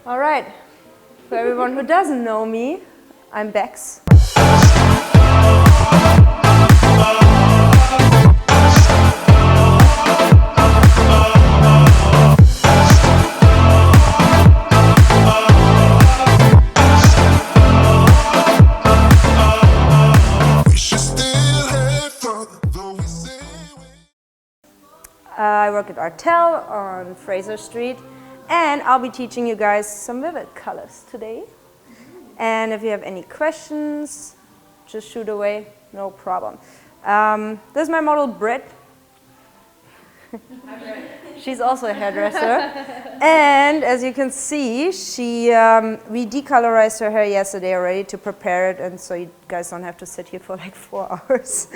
All right, for everyone who doesn't know me, I'm Bex. I work at Artel on Fraser Street, and I'll be teaching you guys some vivid colors today. And if you have any questions, just shoot away, no problem. This is my model, Britt. She's also a hairdresser. And as you can see, we decolorized her hair yesterday already to prepare it, and so you guys don't have to sit here for like 4 hours.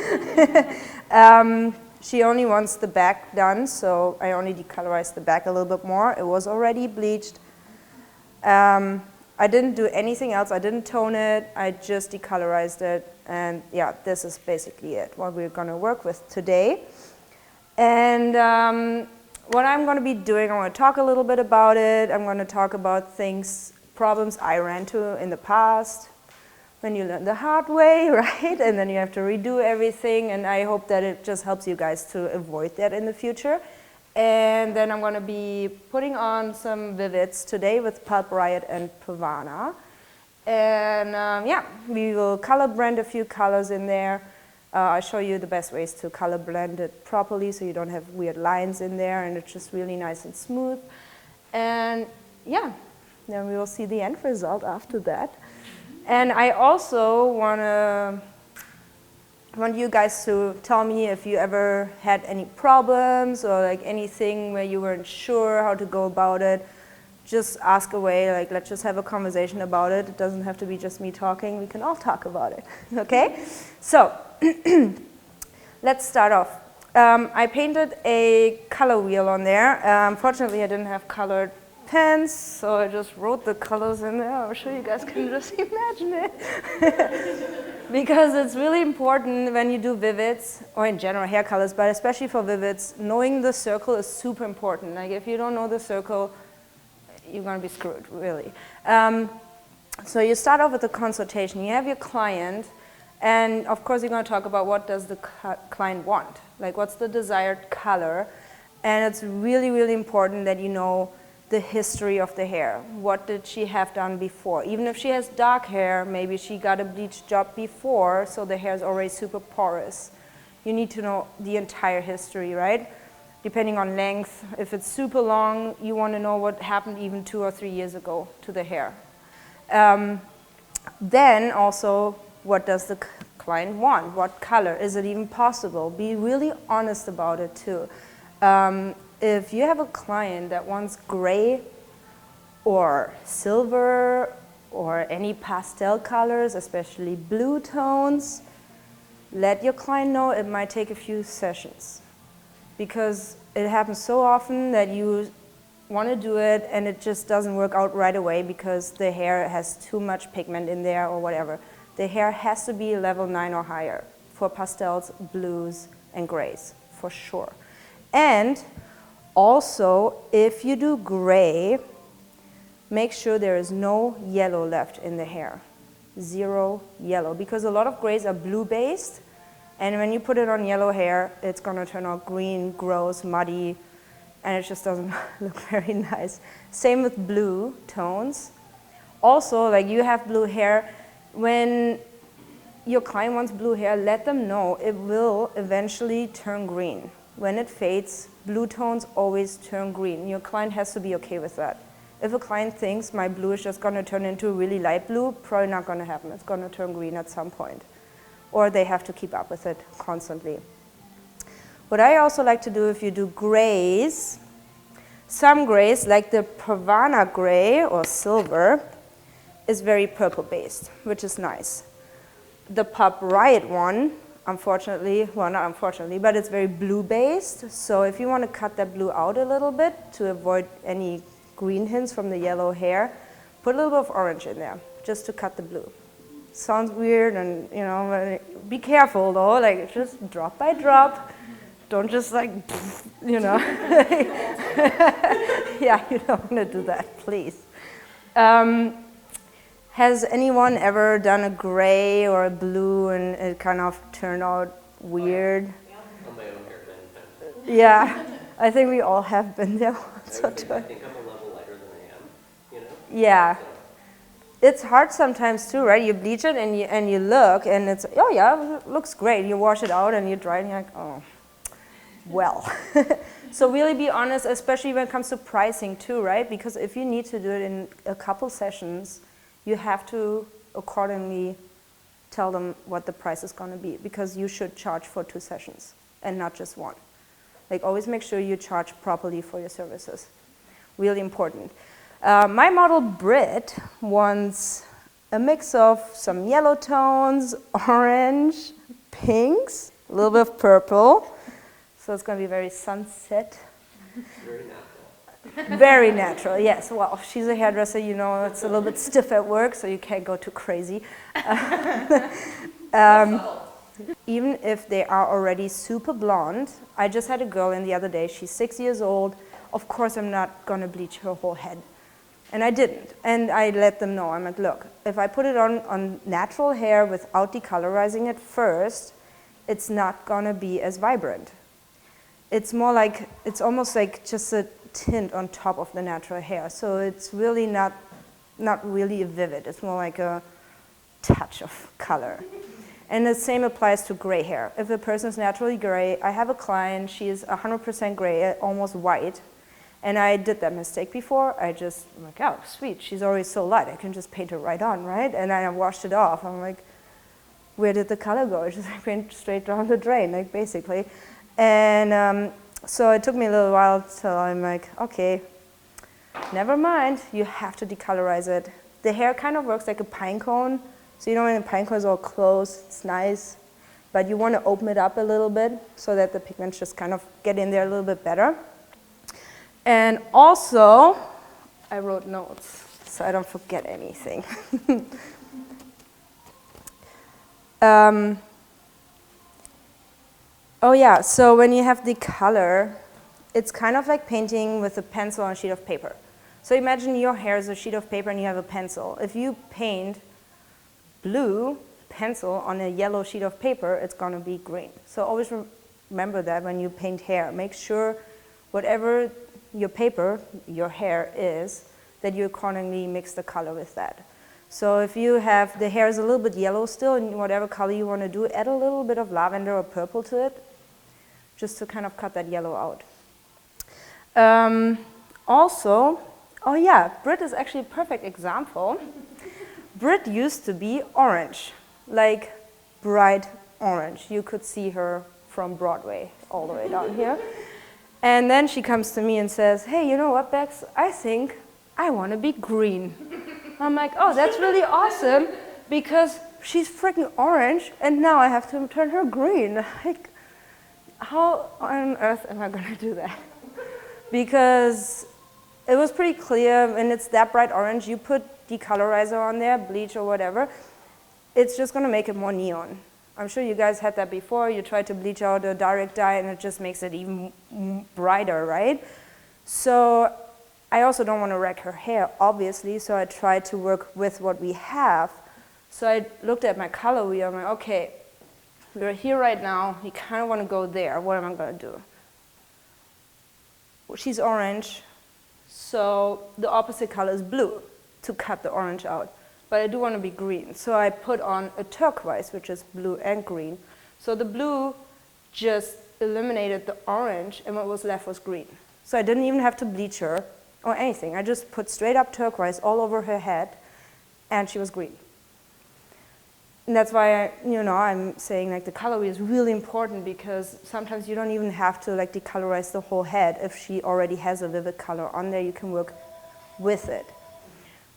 She only wants the back done, so I only decolorized the back a little bit more. It was already bleached. I didn't do anything else. I didn't tone it. I just decolorized it. And yeah, this is basically it, what we're going to work with today. And what I'm going to be doing, I'm going to talk a little bit about it. I'm going to talk about problems I ran into in the past, when you learn the hard way, right? And then you have to redo everything, and I hope that it just helps you guys to avoid that in the future. And then I'm going to be putting on some vivids today with Pulp Riot and Pravana. And yeah, we will color blend a few colors in there. I'll show you the best ways to color blend it properly so you don't have weird lines in there, and it's just really nice and smooth. And yeah, then we will see the end result after that. And I also want you guys to tell me if you ever had any problems or like anything where you weren't sure how to go about it. Just ask away, like let's just have a conversation about it. It doesn't have to be just me talking, we can all talk about it, okay? So, let's start off. I painted a color wheel on there. Unfortunately, I didn't have colored pens, so I just wrote the colors in there. I'm sure you guys can just imagine it. Because it's really important when you do vivids, or in general hair colors, but especially for vivids, knowing the circle is super important. Like if you don't know the circle, you're going to be screwed, really. So you start off with a consultation. You have your client, and of course you're going to talk about what does the client want. Like what's the desired color. And it's really, really important that you know the history of the hair. What did she have done before? Even if she has dark hair, maybe she got a bleach job before, so the hair is already super porous. You need to know the entire history, right? Depending on length. If it's super long, you want to know what happened even 2 or 3 years ago to the hair. Then also, what does the client want? What color? Is it even possible? Be really honest about it too. If you have a client that wants gray or silver or any pastel colors, especially blue tones, let your client know it might take a few sessions. Because it happens so often that you want to do it and it just doesn't work out right away because the hair has too much pigment in there or whatever. The hair has to be level 9 or higher for pastels, blues, and grays, for sure. And also, if you do gray, make sure there is no yellow left in the hair. 0 yellow, because a lot of grays are blue-based, and when you put it on yellow hair, it's going to turn out green, gross, muddy, and it just doesn't look very nice. Same with blue tones. Also, like you have blue hair, when your client wants blue hair, let them know it will eventually turn green. When it fades, blue tones always turn green. Your client has to be okay with that. If a client thinks my blue is just going to turn into a really light blue, probably not going to happen. It's going to turn green at some point. Or they have to keep up with it constantly. What I also like to do if you do grays, some grays, like the Pravana gray or silver, is very purple based, which is nice. The Pulp Riot one, unfortunately, well not unfortunately, but it's very blue based. So if you want to cut that blue out a little bit to avoid any green hints from the yellow hair, put a little bit of orange in there just to cut the blue. Sounds weird, and you know, be careful though, like just drop by drop. Don't just like, you know. Yeah, you don't want to do that, please. Has anyone ever done a gray or a blue and it kind of turned out weird? Yeah. On my own hair many times. Yeah, I think we all have been there once or I think twice. I'm a level lighter than I am, you know? Yeah. So. It's hard sometimes too, right? You bleach it and you look and it's, oh yeah, it looks great. You wash it out and you dry it and you're like, oh, well. So really be honest, especially when it comes to pricing too, right? Because if you need to do it in a couple sessions, you have to accordingly tell them what the price is going to be, because you should charge for 2 sessions and not just 1. Like, always make sure you charge properly for your services. Really important. My model Brit wants a mix of some yellow tones, orange, pinks, a little bit of purple. So it's going to be very sunset. Very natural. Very natural, yes. Well, she's a hairdresser, you know, it's a little bit stiff at work, so you can't go too crazy. Even if they are already super blonde, I just had a girl in the other day, she's 6 years old. Of course, I'm not going to bleach her whole head. And I didn't. And I let them know. I'm like, look, if I put it on natural hair without decolorizing it first, it's not going to be as vibrant. It's more like, it's almost like just a tint on top of the natural hair. So it's really not really vivid. It's more like a touch of color. And the same applies to gray hair. If a person is naturally gray, I have a client, she is 100% gray, almost white. And I did that mistake before. I'm like, oh, sweet, she's already so light. I can just paint her right on, right? And I washed it off. I'm like, where did the color go? It's just like paint straight down the drain, like basically. And so it took me a little while till I'm like, okay, never mind. You have to decolorize it. The hair kind of works like a pine cone. So you know when the pine cone is all closed, it's nice. But you want to open it up a little bit so that the pigments just kind of get in there a little bit better. And also, I wrote notes so I don't forget anything. Oh yeah, so when you have the color, it's kind of like painting with a pencil on a sheet of paper. So imagine your hair is a sheet of paper and you have a pencil. If you paint blue pencil on a yellow sheet of paper, it's going to be green. So always remember that when you paint hair. Make sure whatever your paper, your hair is, that you accordingly mix the color with that. So if you have, the hair is a little bit yellow still, and whatever color you want to do, add a little bit of lavender or purple to it, just to kind of cut that yellow out. Also, oh yeah, Brit is actually a perfect example. Brit used to be orange, like bright orange. You could see her from Broadway all the way down here. And then she comes to me and says, hey, you know what, Bex? I think I want to be green. I'm like, oh, that's really awesome, because she's freaking orange, and now I have to turn her green. Like, how on earth am I going to do that? Because it was pretty clear, and it's that bright orange, you put decolorizer on there, bleach or whatever, it's just going to make it more neon. I'm sure you guys had that before. You try to bleach out a direct dye, and it just makes it even brighter, right? So I also don't want to wreck her hair, obviously, so I tried to work with what we have. So I looked at my color wheel. I'm like, okay, we're here right now. You kind of want to go there. What am I going to do? Well, she's orange, so the opposite color is blue to cut the orange out. But I do want to be green. So I put on a turquoise, which is blue and green. So the blue just eliminated the orange, and what was left was green. So I didn't even have to bleach her or anything. I just put straight up turquoise all over her head, and she was green. And that's why I'm saying like the color wheel is really important, because sometimes you don't even have to like decolorize the whole head. If she already has a vivid color on there, you can work with it.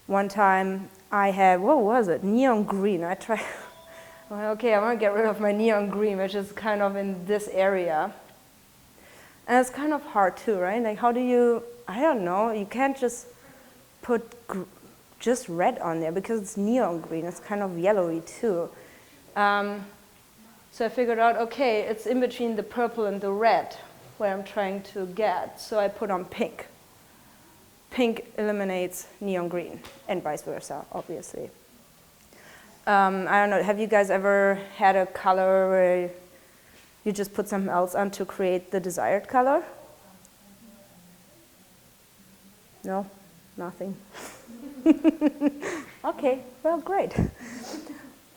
One time I had, what was it? Neon green. I tried, I'm like, okay, I'm gonna get rid of my neon green, which is kind of in this area. And it's kind of hard too, right? Like how do you, I don't know, you can't just put just red on there because it's neon green. It's kind of yellowy too. So I figured out, okay, it's in between the purple and the red where I'm trying to get. So I put on pink. pink eliminates neon green, and vice versa, obviously. I don't know, have you guys ever had a color where you just put something else on to create the desired color? No? Nothing? Okay, well, great.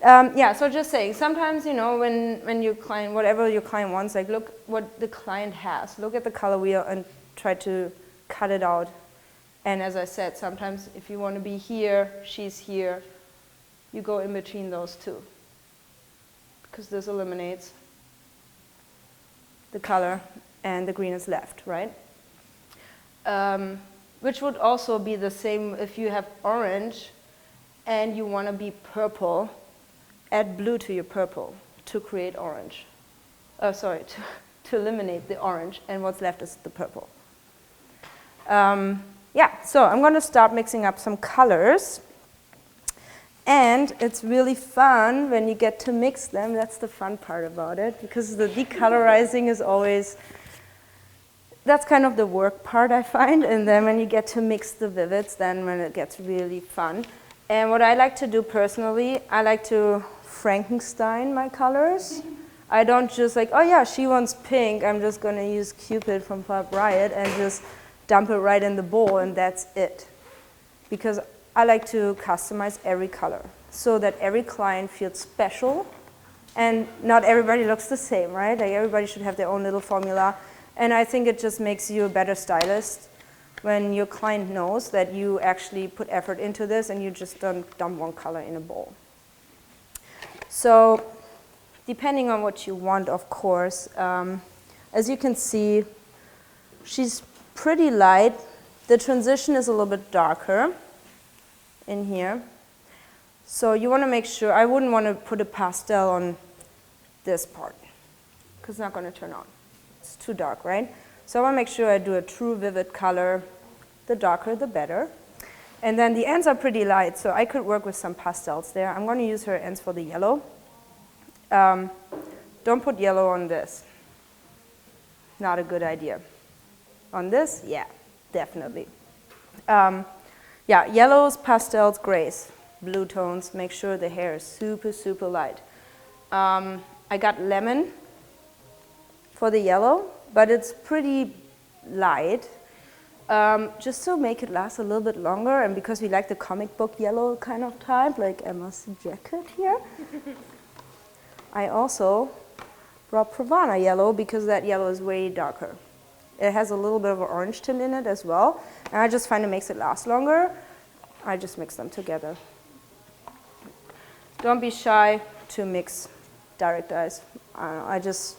Yeah, so just saying, sometimes, you know, when your client, whatever your client wants, like look what the client has. Look at the color wheel and try to cut it out. And as I said, sometimes if you want to be here, she's here, you go in between those two. Because this eliminates the color and the green is left, right? Which would also be the same if you have orange and you want to be purple. Add blue to your purple to create orange. Sorry, to eliminate the orange, and what's left is the purple. Yeah, so I'm going to start mixing up some colors. And it's really fun when you get to mix them. That's the fun part about it, because the decolorizing is always, that's kind of the work part, I find. And then when you get to mix the vivids, then when it gets really fun. And what I like to do personally, I like to Frankenstein my colors. I don't just like, oh yeah, she wants pink, I'm just going to use Cupid from Pulp Riot and just dump it right in the bowl and that's it. Because I like to customize every color so that every client feels special, and not everybody looks the same, right? Like everybody should have their own little formula, and I think it just makes you a better stylist when your client knows that you actually put effort into this and you just don't dump one color in a bowl. So depending on what you want, of course, as you can see, she's pretty light. The transition is a little bit darker in here. So you want to make sure, I wouldn't want to put a pastel on this part, because it's not going to turn on. It's too dark, right? So I want to make sure I do a true vivid color. The darker, the better. And then the ends are pretty light, so I could work with some pastels there. I'm going to use her ends for the yellow. Don't put yellow on this. Not a good idea. On this, yeah, definitely. Yeah, yellows, pastels, grays, blue tones. Make sure the hair is super, super light. I got lemon for the yellow, but it's pretty light. Just to make it last a little bit longer, and because we like the comic book yellow kind of type, like Emma's jacket here, I also brought Pravana Yellow because that yellow is way darker. It has a little bit of an orange tint in it as well, and I just find it makes it last longer. I just mix them together. Don't be shy to mix direct dyes. I just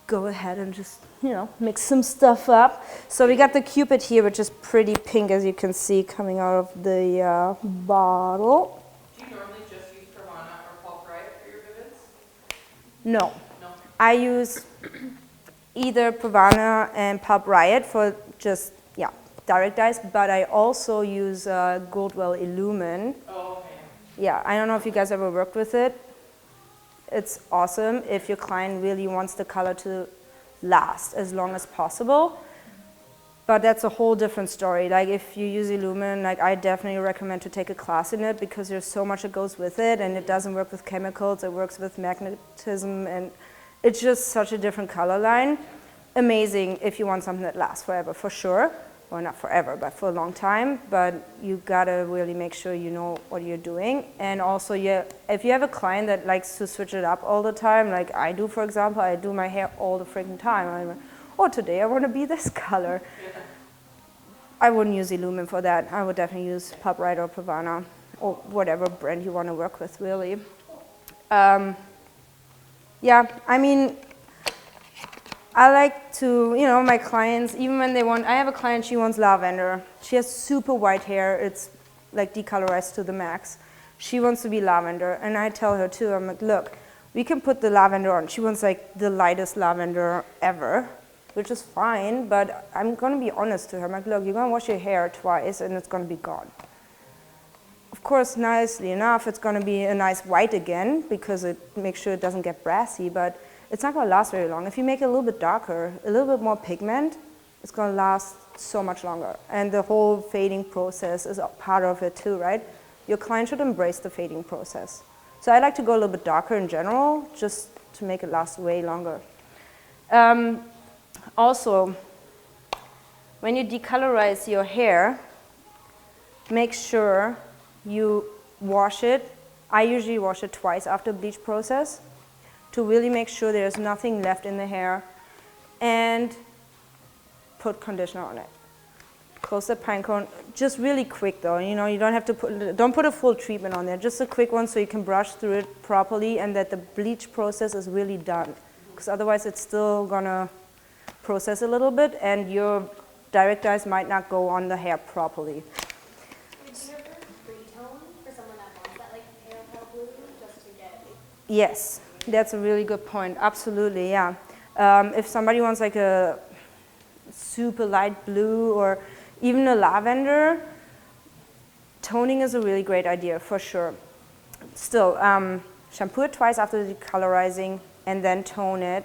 go ahead and just, you know, mix some stuff up. So we got the Cupid here, which is pretty pink, as you can see, coming out of the bottle. Do you normally just use Pravana or Pulp Riot for your vivids? No. No. I use either Pravana and Pulp Riot for just, yeah, direct dyes, but I also use Goldwell Illumine. Oh, okay. Yeah, I don't know if you guys ever worked with it. It's awesome if your client really wants the color to last as long as possible. But that's a whole different story. Like if you use Illumine, like I definitely recommend to take a class in it because there's so much that goes with it, and it doesn't work with chemicals, it works with magnetism, and it's just such a different color line. Amazing if you want something that lasts forever, for sure. Well, not forever, but for a long time. But you gotta really make sure you know what you're doing. And also, if you have a client that likes to switch it up all the time, like I do, for example, I do my hair all the freaking time. I'm like, oh, today I want to be this color. I wouldn't use Illumine for that. I would definitely use Pulp Riot or Pravana, or whatever brand you want to work with, really. Yeah, I mean, I like to, you know, my clients, even when they want, I have a client, she wants lavender. She has super white hair. It's like decolorized to the max. She wants to be lavender. And I tell her too, I'm like, look, we can put the lavender on. She wants like the lightest lavender ever, which is fine. But I'm going to be honest to her. I'm like, look, you're going to wash your hair twice and it's going to be gone. Of course, nicely enough, it's going to be a nice white again because it makes sure it doesn't get brassy. But it's not going to last very long. If you make it a little bit darker, a little bit more pigment, it's going to last so much longer. And the whole fading process is a part of it too, right? Your client should embrace the fading process. So I like to go a little bit darker in general, just to make it last way longer. Also, when you decolorize your hair, make sure you wash it. I usually wash it twice after bleach process to really make sure there's nothing left in the hair, and put conditioner on it. Close the pine cone, just really quick though, you know, you don't have to don't put a full treatment on there, just a quick one so you can brush through it properly and that the bleach process is really done. Because otherwise it's still gonna process a little bit and your direct dyes might not go on the hair properly. Would you ever pre-tone for someone that wants that like pale blue just to get? Yes, that's a really good point, absolutely, yeah. If somebody wants like a super light blue or even a lavender, toning is a really great idea for sure. Still, shampoo it twice after decolorizing and then tone it.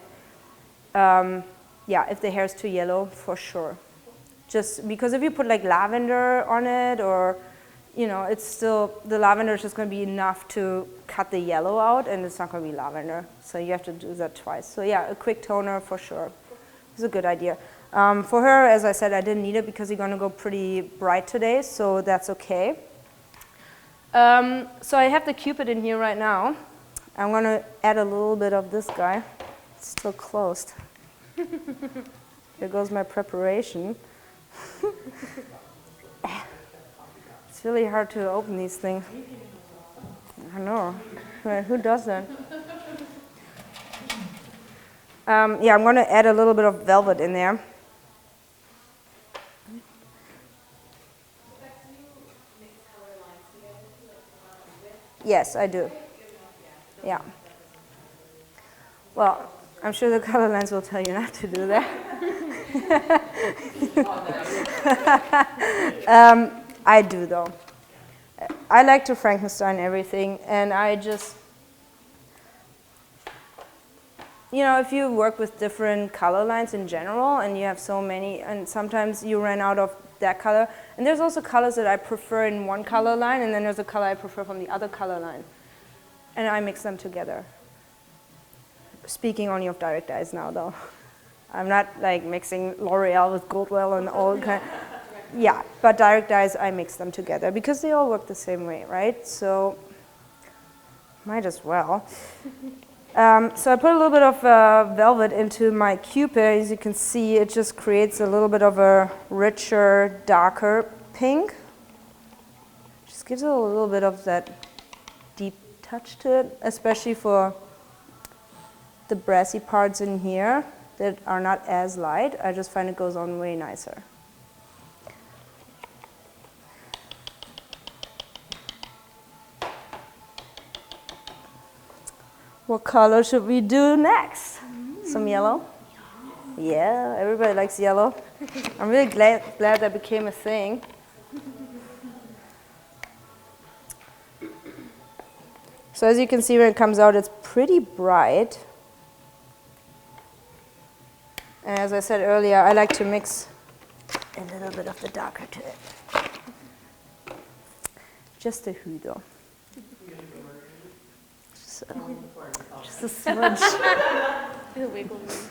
Yeah, if the hair is too yellow, for sure. Just because if you put like lavender on it, or you know, it's still, the lavender is just going to be enough to cut the yellow out, and it's not going to be lavender. So you have to do that twice. So yeah, a quick toner for sure is a good idea. For her, as I said, I didn't need it because you're going to go pretty bright today, so that's okay. So I have the Cupid in here right now. I'm going to add a little bit of this guy. It's still closed. Here goes my preparation. It's really hard to open these things. I know. Who does that? Yeah, I'm going to add a little bit of velvet in there. Yes, I do. Yeah. Well, I'm sure the color lines will tell you not to do that. I do though. I like to Frankenstein everything, and I just, you know, if you work with different color lines in general and you have so many, and sometimes you run out of that color, and there's also colors that I prefer in one color line, and then there's a color I prefer from the other color line, and I mix them together. Speaking only of direct dyes now though. I'm not like mixing L'Oreal with Goldwell and all kind. Yeah, but direct dyes, I mix them together because they all work the same way, right? So, might as well. So I put a little bit of velvet into my Cupid. As you can see, it just creates a little bit of a richer, darker pink. Just gives it a little bit of that deep touch to it, especially for the brassy parts in here that are not as light. I just find it goes on way nicer. What color should we do next? Some yellow? Yeah, everybody likes yellow. I'm really glad that became a thing. So as you can see when it comes out, it's pretty bright. And as I said earlier, I like to mix a little bit of the darker to it. Just a hue though. Just a smudge. A wiggle room.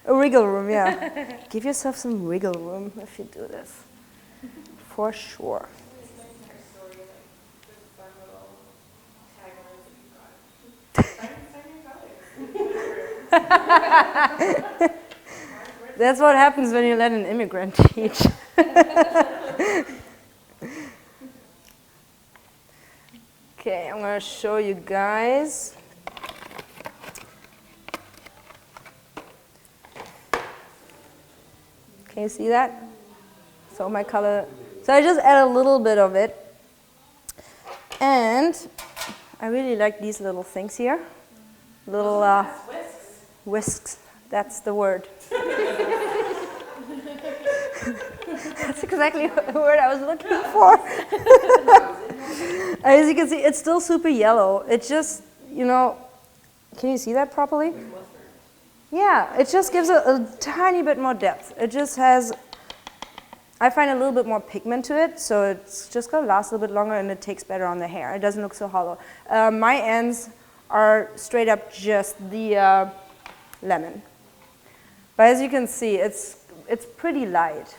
A wiggle room, yeah. Give yourself some wiggle room if you do this. For sure. That's what happens when you let an immigrant teach. Okay, I'm going to show you guys. Can you see that? So my color, so I just add a little bit of it. And I really like these little things here. Little whisks, that's the word. That's exactly the word I was looking for. As you can see, it's still super yellow. It just, you know, can you see that properly? Yeah, it just gives a tiny bit more depth. It just has I find a little bit more pigment to it, so it's just going to last a little bit longer and it takes better on the hair. It doesn't look so hollow. My ends are straight up just the lemon. But as you can see, it's pretty light.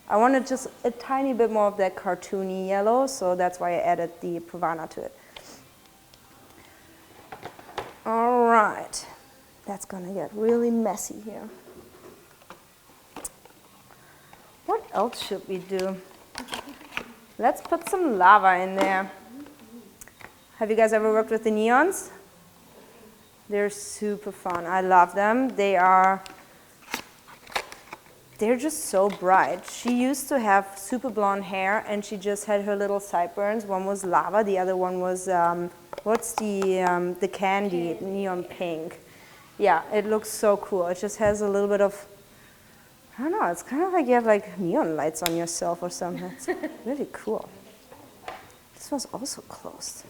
I wanted just a tiny bit more of that cartoony yellow, so that's why I added the Pravana to it. All right, that's gonna get really messy here. What else should we do? Let's put some lava in there. Have you guys ever worked with the neons? They're super fun. I love them. They're just so bright. She used to have super blonde hair and she just had her little sideburns. One was lava, the other one was, what's the candy, neon pink. Yeah, it looks so cool. It just has a little bit of, I don't know, it's kind of like you have like neon lights on yourself or something. It's really cool. This was also closed.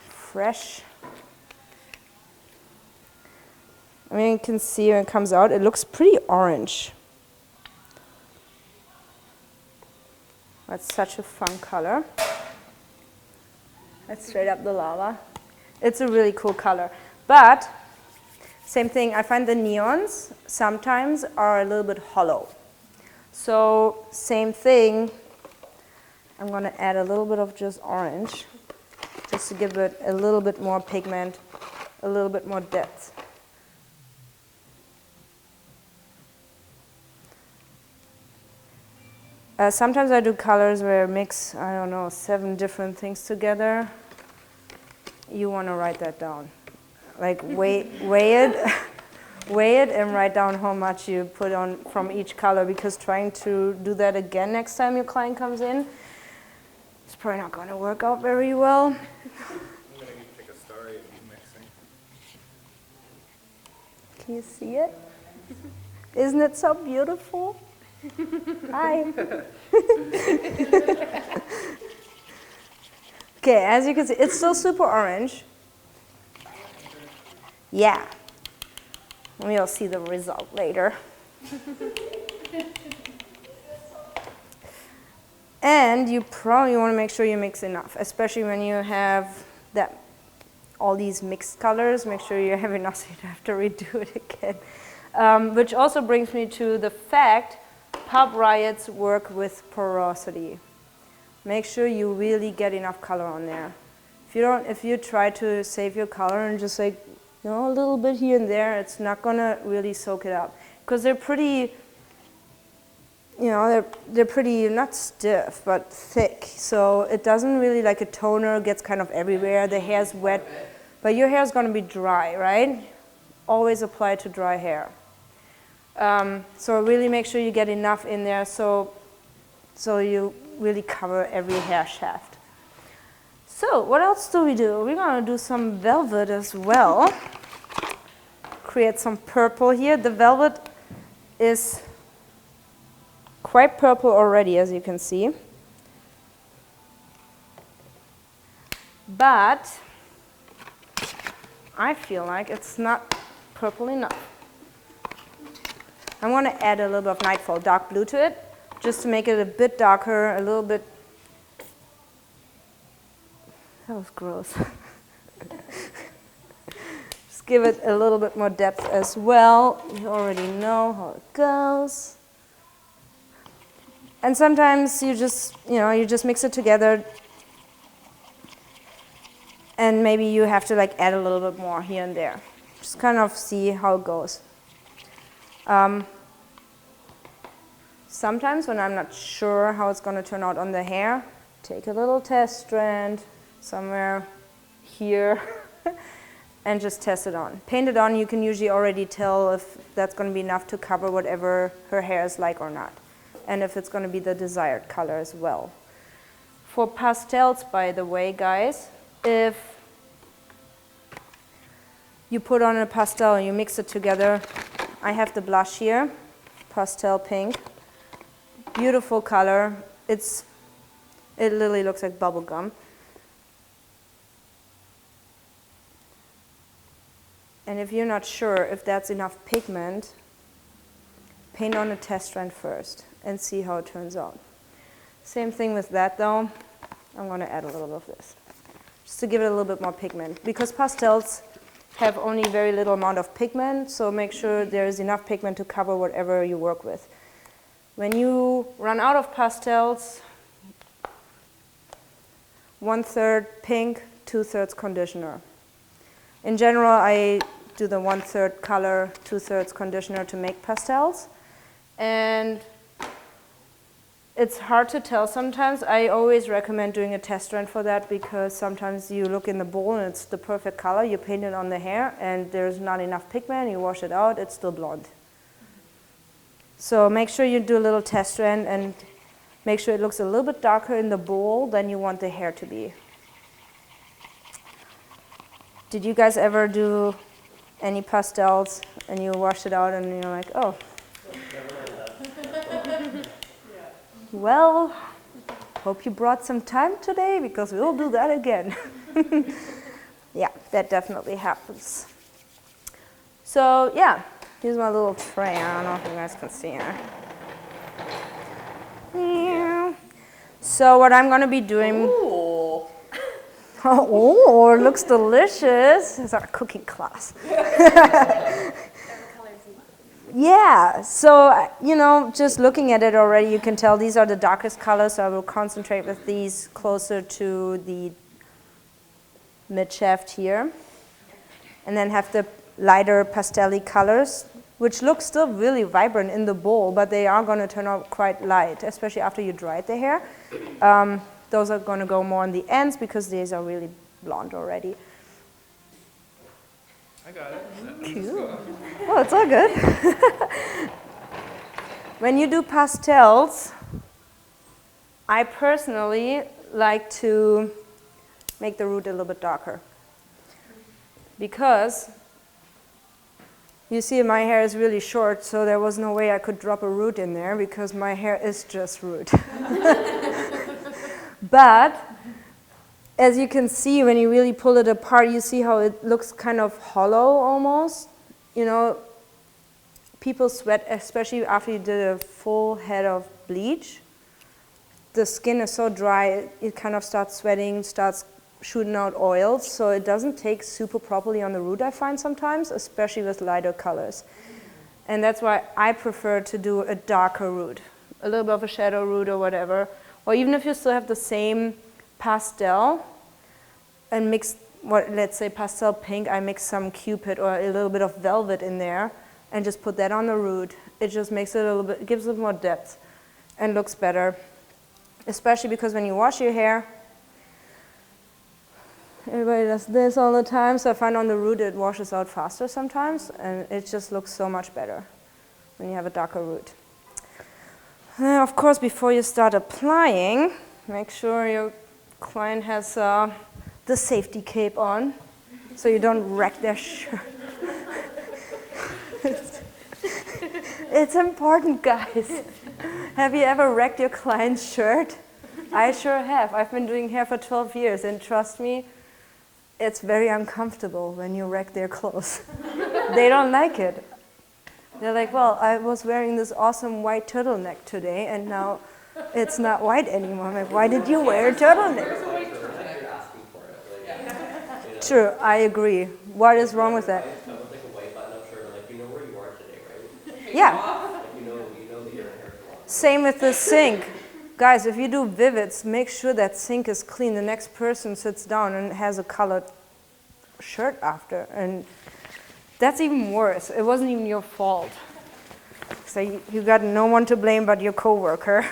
Fresh. I mean, you can see when it comes out, it looks pretty orange. That's such a fun color. That's straight up the lava. It's a really cool color. But, same thing, I find the neons sometimes are a little bit hollow. So, same thing, I'm going to add a little bit of just orange, just to give it a little bit more pigment, a little bit more depth. Sometimes I do colors where I mix, I don't know, 7 different things together. You want to write that down. Like weigh it, weigh it and write down how much you put on from each color, because trying to do that again next time your client comes in, it's probably not going to work out very well. I'm going to pick a star if you mixing. Can you see it? Isn't it so beautiful? Hi. Okay, as you can see, it's still super orange. Yeah. We'll see the result later. And you probably want to make sure you mix enough, especially when you have all these mixed colors. Make sure you have enough so you don't have to redo it again. Which also brings me to the fact Pulp Riots work with porosity. Make sure you really get enough color on there. If you try to save your color and just like, a little bit here and there, it's not gonna really soak it up. Because they're pretty, they're pretty, not stiff, but thick. So it doesn't really, like a toner gets kind of everywhere. The hair's wet, but your hair's gonna be dry, right? Always apply to dry hair. So really make sure you get enough in there so you really cover every hair shaft. So what else do? We're going to do some velvet as well. Create some purple here. The velvet is quite purple already, as you can see. But I feel like it's not purple enough. I'm going to add a little bit of Nightfall dark blue to it, just to make it a bit darker, a little bit. That was gross. Just give it a little bit more depth as well. You already know how it goes. And sometimes you just mix it together, and maybe you have to like add a little bit more here and there. Just kind of see how it goes. Sometimes when I'm not sure how it's going to turn out on the hair, take a little test strand somewhere here and just test it on. Paint it on, you can usually already tell if that's going to be enough to cover whatever her hair is like or not, and if it's going to be the desired color as well. For pastels, by the way, guys, if you put on a pastel and you mix it together, I have the blush here, pastel pink. Beautiful color. It literally looks like bubble gum. And if you're not sure if that's enough pigment, paint on a test strand first and see how it turns out. Same thing with that though. I'm going to add a little of this, just to give it a little bit more pigment. Because pastels have only very little amount of pigment, so make sure there is enough pigment to cover whatever you work with. When you run out of pastels, 1/3 pink, 2/3 conditioner. In general, I do the 1/3 color, 2/3 conditioner to make pastels. And it's hard to tell sometimes. I always recommend doing a test strand for that, because sometimes you look in the bowl and it's the perfect color, you paint it on the hair and there's not enough pigment, you wash it out, it's still blonde. So make sure you do a little test strand and make sure it looks a little bit darker in the bowl than you want the hair to be. Did you guys ever do any pastels and you wash it out and you're like, oh, well, hope you brought some time today, because we'll do that again. Yeah, that definitely happens. So yeah, here's my little tray. I don't know if you guys can see it. Yeah. So what I'm going to be doing... Ooh. Oh, it looks delicious. It's our cooking class. Yeah, so, you know, just looking at it already, you can tell these are the darkest colors, so I will concentrate with these closer to the mid-shaft here. And then have the lighter pastel-y colors, which look still really vibrant in the bowl, but they are going to turn out quite light, especially after you dried the hair. Those are going to go more on the ends, because these are really blonde already. I got it. Cool. Well, it's all good. When you do pastels, I personally like to make the root a little bit darker. Because you see my hair is really short, so there was no way I could drop a root in there, because my hair is just root. But as you can see, when you really pull it apart, you see how it looks kind of hollow almost. You know, people sweat, especially after you did a full head of bleach. The skin is so dry, it kind of starts sweating, starts shooting out oils, so it doesn't take super properly on the root, I find sometimes, especially with lighter colors. And that's why I prefer to do a darker root, a little bit of a shadow root or whatever. Or even if you still have the same pastel and mix, let's say pastel pink, I mix some Cupid or a little bit of velvet in there and just put that on the root. It just makes it a little bit, gives it more depth and looks better. Especially because when you wash your hair, everybody does this all the time, so I find on the root it washes out faster sometimes, and it just looks so much better when you have a darker root. Now, of course, before you start applying, make sure your client has the safety cape on, so you don't wreck their shirt. It's important, guys. Have you ever wrecked your client's shirt? I sure have. I've been doing hair for 12 years, and trust me, it's very uncomfortable when you wreck their clothes. They don't like it. They're like, well, I was wearing this awesome white turtleneck today, and now it's not white anymore. I'm like, why did you wear a turtleneck? True, I agree. What is wrong with that? I would like a white button-up shirt. I'm like, you know where you are today, right? Yeah. Like, you know that you're in here for a while. Same with the sink. Guys, if you do Vivids, make sure that sink is clean. The next person sits down and has a colored shirt after. And that's even worse. It wasn't even your fault. So you got no one to blame but your coworker.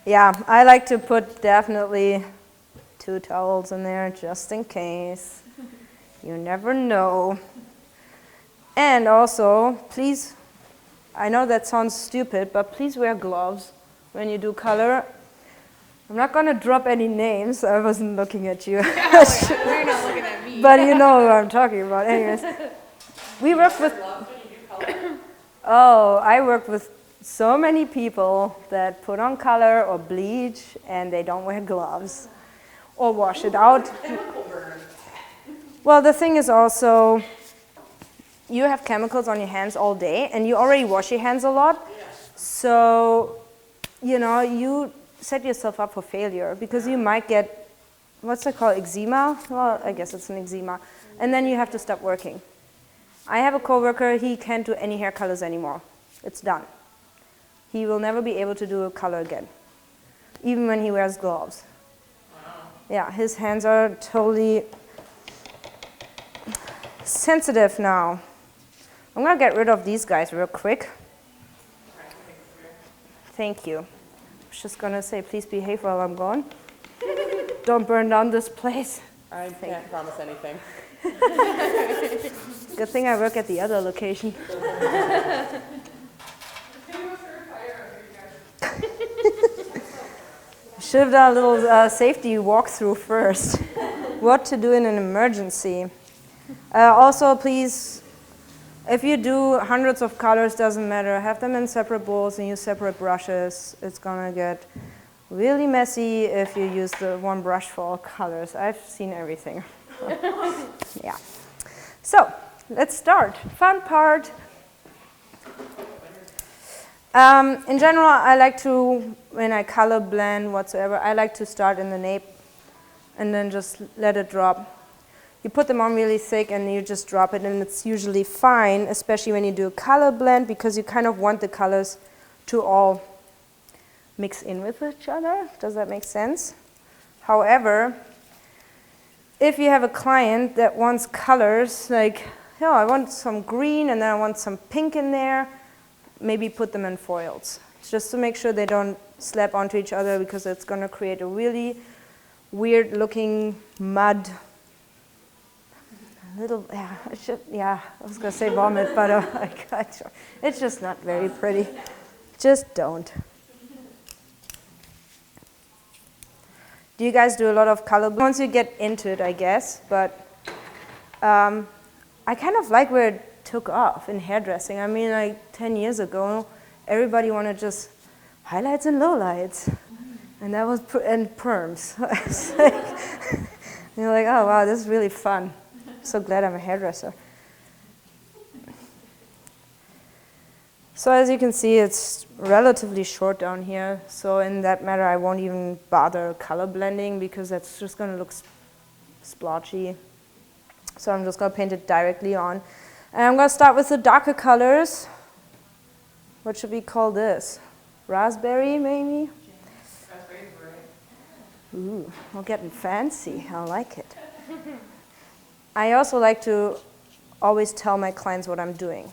Yeah, I like to put definitely 2 towels in there just in case. You never know. And also, please, I know that sounds stupid, but please wear gloves when you do color. I'm not going to drop any names. I wasn't looking at you. You're not looking at me. But you know what I'm talking about. Anyways, we work with... Oh, I work with so many people that put on color or bleach and they don't wear gloves. or wash it out. Chemical burn. Well, the thing is also, you have chemicals on your hands all day, and you already wash your hands a lot. So, you know, you set yourself up for failure because you might get, what's it called, eczema? Well, I guess it's an eczema. And then you have to stop working. I have a coworker, he can't do any hair colors anymore. It's done. He will never be able to do a color again, even when he wears gloves. Wow. Yeah, his hands are totally sensitive now. I'm gonna get rid of these guys real quick. Thank you. I was just gonna say, please behave while I'm gone. Don't burn down this place. I can't promise anything. Good thing I work at the other location. Should have done a little safety walkthrough first. What to do in an emergency. Also, please, if you do hundreds of colors, doesn't matter. Have them in separate bowls and use separate brushes. It's gonna get really messy if you use the one brush for all colors. I've seen everything. Yeah. So, let's start. Fun part. In general, I like to, when I color blend whatsoever, I like to start in the nape and then just let it drop. You put them on really thick and you just drop it, and it's usually fine, especially when you do a color blend, because you kind of want the colors to all mix in with each other. Does that make sense? However, if you have a client that wants colors, like, oh, I want some green and then I want some pink in there, maybe put them in foils, just to make sure they don't slap onto each other, because it's going to create a really weird looking mud. Little, yeah, I was going to say vomit, but it's just not very pretty. Just don't. Do you guys do a lot of color? Once you get into it, I guess, but I kind of like where it took off in hairdressing. I mean, like 10 years ago, everybody wanted just highlights and lowlights, and that was and perms. You're like, oh wow, this is really fun. So glad I'm a hairdresser. So as you can see, it's relatively short down here. So in that matter, I won't even bother color blending, because that's just going to look splotchy. So I'm just going to paint it directly on. And I'm going to start with the darker colors. What should we call this? Raspberry, maybe? Raspberry gray. Ooh, we're getting fancy. I like it. I also like to always tell my clients what I'm doing.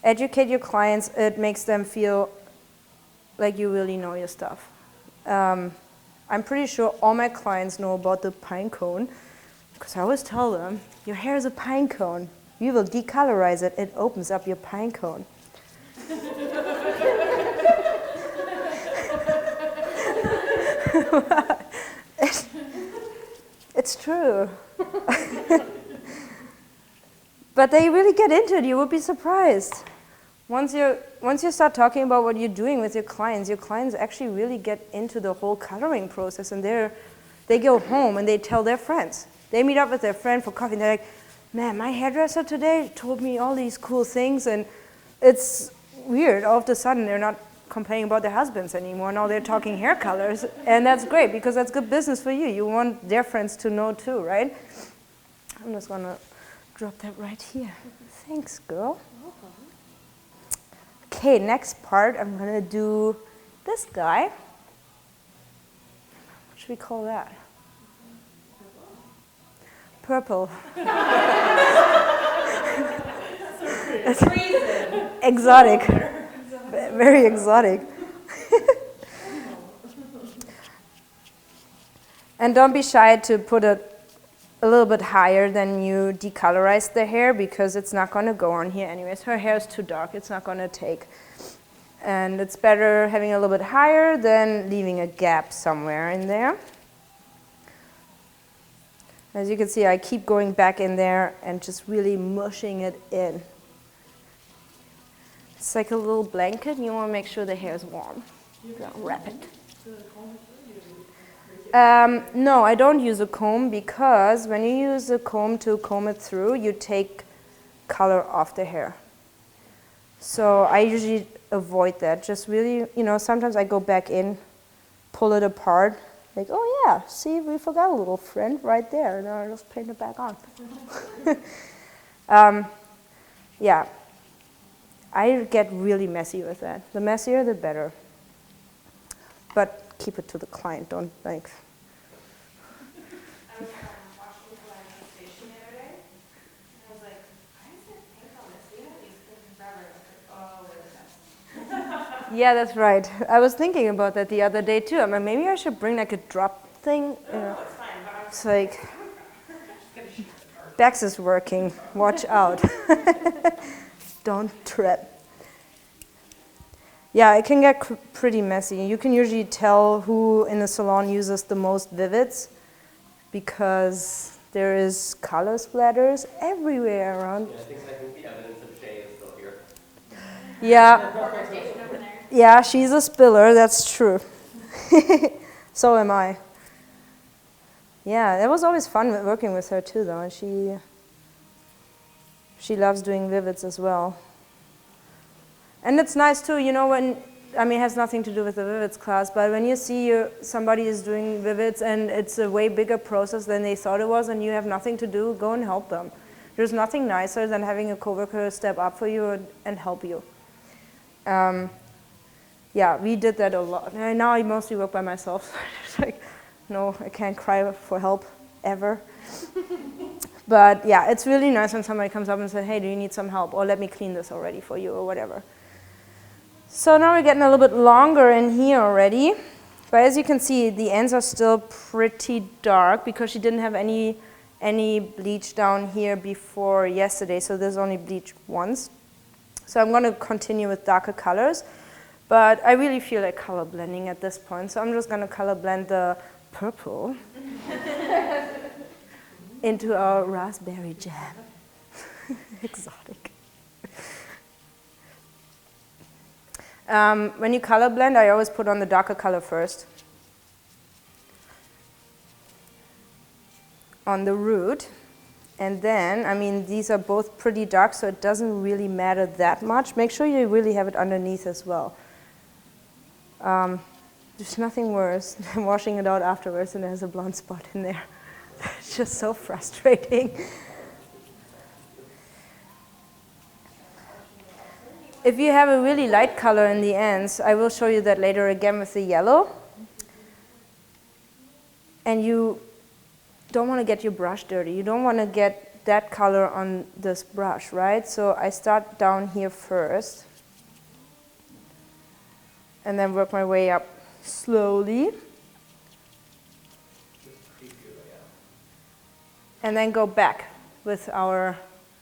Educate your clients. It makes them feel like you really know your stuff. I'm pretty sure all my clients know about the pine cone, because I always tell them, your hair is a pine cone. You will decolorize it. It opens up your pine cone. It's true. But they really get into it. You would be surprised. Once you start talking about what you're doing with your clients actually really get into the whole coloring process, and they go home and they tell their friends. They meet up with their friend for coffee and they're like, man, my hairdresser today told me all these cool things, and it's weird. All of a sudden they're not complaining about their husbands anymore. Now they're talking hair colors, and that's great, because that's good business for you. You want their friends to know too, right? I'm just gonna drop that right here. Thanks, girl. Okay, next part, I'm gonna do this guy. What should we call that? Purple. Exotic. Very exotic. And don't be shy to put it a little bit higher than you decolorize the hair, because it's not going to go on here anyways. Her hair is too dark. It's not going to take. And it's better having a little bit higher than leaving a gap somewhere in there. As you can see, I keep going back in there and just really mushing it in. It's like a little blanket, and you want to make sure the hair is warm. Wrap it. No, I don't use a comb because when you use a comb to comb it through, you take color off the hair. So I usually avoid that. Just really, sometimes I go back in, pull it apart, like, oh yeah, see, we forgot a little friend right there. Now I just paint it back on. Yeah, I get really messy with that. The messier, the better. But keep it to the client, don't like. I was watching Consultation the other day, and I was like, why is it pink on this? We haven't used pink in forever. And I was like, oh, we're the best. Yeah, that's right. I was thinking about that the other day too. I mean, maybe I should bring like a drop thing. No, it's fine, but I was It's like, Bex is working. Watch out. Don't trip. Yeah, it can get pretty messy. You can usually tell who in the salon uses the most Vivids because there is color splatters everywhere around. Yeah, I think the evidence of Shay is still here. Yeah. Yeah, she's a spiller, that's true. So am I. Yeah, it was always fun working with her too, though. And she loves doing Vivids as well. And it's nice too, when, it has nothing to do with the Vivids class, but when you see somebody is doing Vivids and it's a way bigger process than they thought it was and you have nothing to do, go and help them. There's nothing nicer than having a coworker step up for you and help you. Yeah, we did that a lot. And now I mostly work by myself. It's like, no, I can't cry for help ever. But yeah, it's really nice when somebody comes up and says, hey, do you need some help? Or let me clean this already for you or whatever. So now we're getting a little bit longer in here already. But as you can see, the ends are still pretty dark because she didn't have any bleach down here before yesterday. So there's only bleach once. So I'm going to continue with darker colors. But I really feel like color blending at this point. So I'm just going to color blend the purple into our raspberry jam. Exotic. When you color blend, I always put on the darker color first. On the root. And then, these are both pretty dark, so it doesn't really matter that much. Make sure you really have it underneath as well. There's nothing worse than washing it out afterwards and there's a blonde spot in there. It's just so frustrating. If you have a really light color in the ends, I will show you that later again with the yellow. And you don't want to get your brush dirty. You don't want to get that color on this brush, right? So I start down here first. And then work my way up slowly. And then go back with our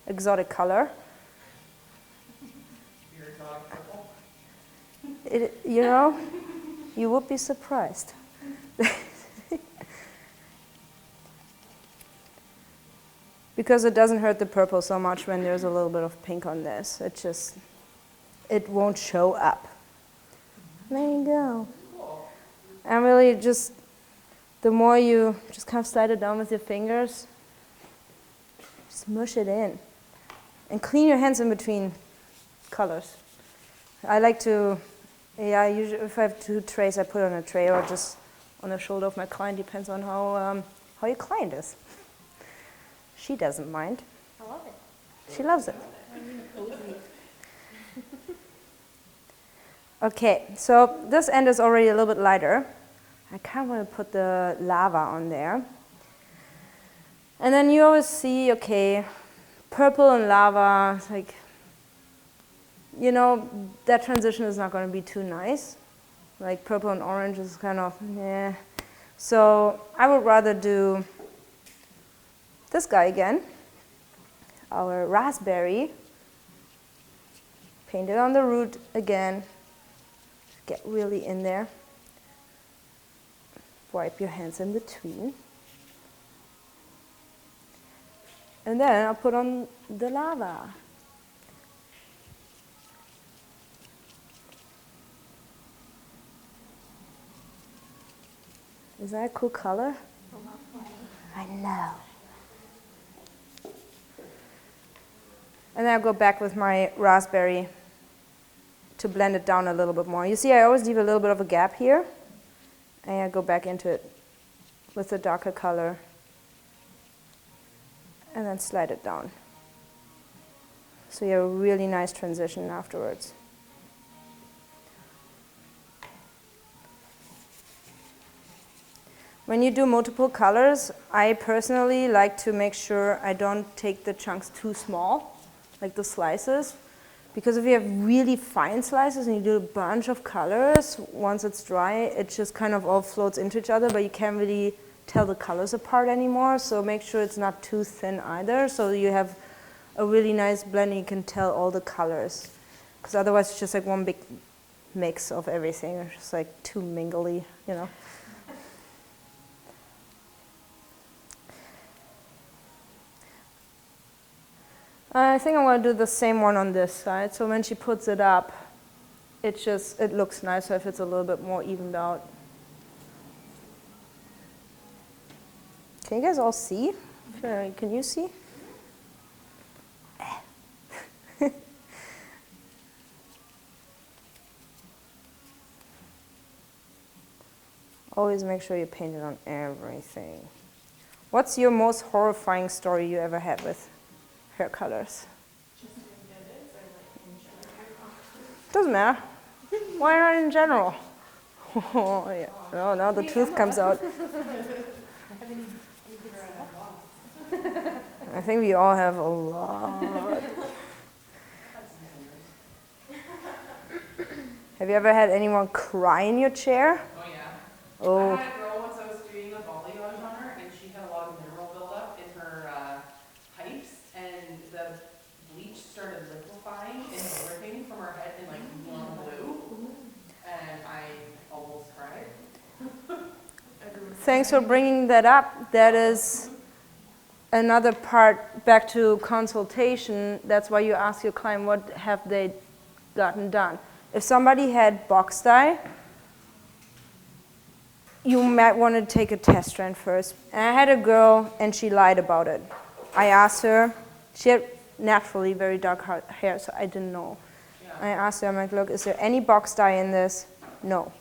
exotic color. You would be surprised. Because it doesn't hurt the purple so much when there's a little bit of pink on this. It won't show up. There you go. And really just, the more you just kind of slide it down with your fingers, smush it in. And clean your hands in between colors. I like to, usually if I have 2 trays, I put on a tray or just on the shoulder of my client, depends on how your client is. She doesn't mind. I love it. She loves it. Okay, so this end is already a little bit lighter. I kind of want to put the lava on there. And then you always see, okay, purple and lava, it's like, that transition is not going to be too nice. Like purple and orange is kind of, meh. So I would rather do this guy again, our raspberry. Paint it on the root again. Get really in there. Wipe your hands in between. And then I'll put on the lava. Is that a cool color? I know. And then I'll go back with my raspberry to blend it down a little bit more. You see, I always leave a little bit of a gap here. And I go back into it with the darker color. And then slide it down. So you have a really nice transition afterwards. When you do multiple colors, I personally like to make sure I don't take the chunks too small, like the slices. Because if you have really fine slices and you do a bunch of colors, once it's dry, it just kind of all floats into each other, but you can't really tell the colors apart anymore. So make sure it's not too thin either, so you have a really nice blend and you can tell all the colors. Because otherwise it's just like one big mix of everything. It's just like too mingly, you know. I think I'm going to do the same one on this side. So when she puts it up, it looks nicer if it's a little bit more evened out. Can you guys all see? Can you see? Always make sure you paint it on everything. What's your most horrifying story you ever had with hair colors? Doesn't matter. Why not in general? Oh, yeah. No, now the truth comes out. I think we all have a lot. Have you ever had anyone cry in your chair? Oh, yeah. Oh. I had a girl once I was doing a balayage on her, and she had a lot of mineral buildup in her pipes, and the bleach started liquefying and dripping from her head in like one blue, and I almost cried. Thanks for bringing that up. That is another part back to consultation. That's why you ask your client what have they gotten done. If somebody had box dye, you might want to take a test strand first. And I had a girl and she lied about it. I asked her, she had naturally very dark hair, so I didn't know. Yeah. I asked her, I'm like, look, is there any box dye in this? No.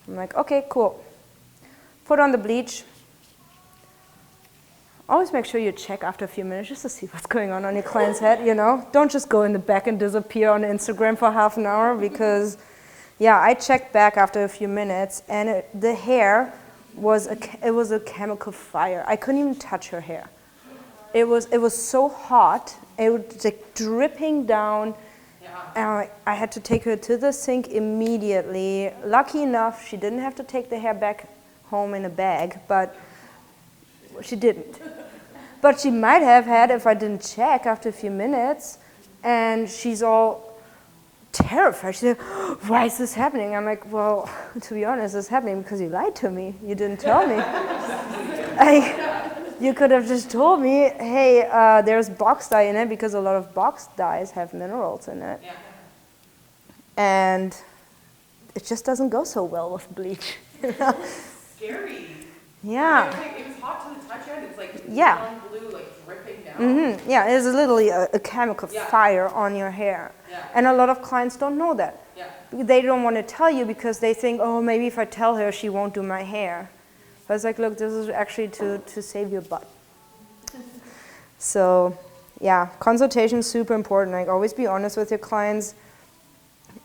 I'm like, okay, cool. Put on the bleach. Always make sure you check after a few minutes just to see what's going on your client's head, you know? Don't just go in the back and disappear on Instagram for half an hour because, yeah, I checked back after a few minutes and the hair was a chemical fire. I couldn't even touch her hair. It was so hot, it was like dripping down. And I had to take her to the sink immediately. Lucky enough, she didn't have to take the hair back home in a bag, but she didn't. But she might have had if I didn't check after a few minutes. And she's all terrified. She's like, why is this happening? I'm like, well, to be honest, it's happening because you lied to me. You didn't tell me. You could have just told me, hey, there's box dye in it, because a lot of box dyes have minerals in it. Yeah. And it just doesn't go so well with bleach. You know? Scary. Yeah. It was hot to the touch, and it's like Yeah. one blue, like dripping down. Mm-hmm. Yeah, it's literally a chemical fire on your hair. Yeah. And a lot of clients don't know that. Yeah. They don't want to tell you because they think, oh, maybe if I tell her, she won't do my hair. But it's like, look, this is actually to save your butt. So, yeah, consultation is super important. Like, always be honest with your clients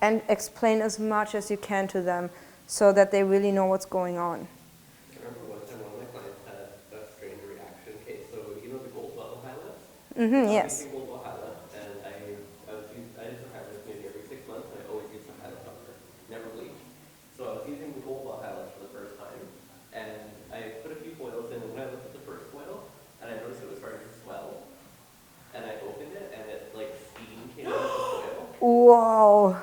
and explain as much as you can to them so that they really know what's going on. I remember one time one of my clients had a strange reaction case. So, you know the gold bottle highlights? Mm-hmm, I yes. was using gold bottle highlight, and I did some highlights maybe every 6 months, and I always used some highlight powder, never bleach. So I was using the gold bottle highlights for the first time, and I put a few foils in, and when I looked at the first foil, and I noticed it was starting to swell, and I opened it, and it, like, steam came out of the foil. Whoa.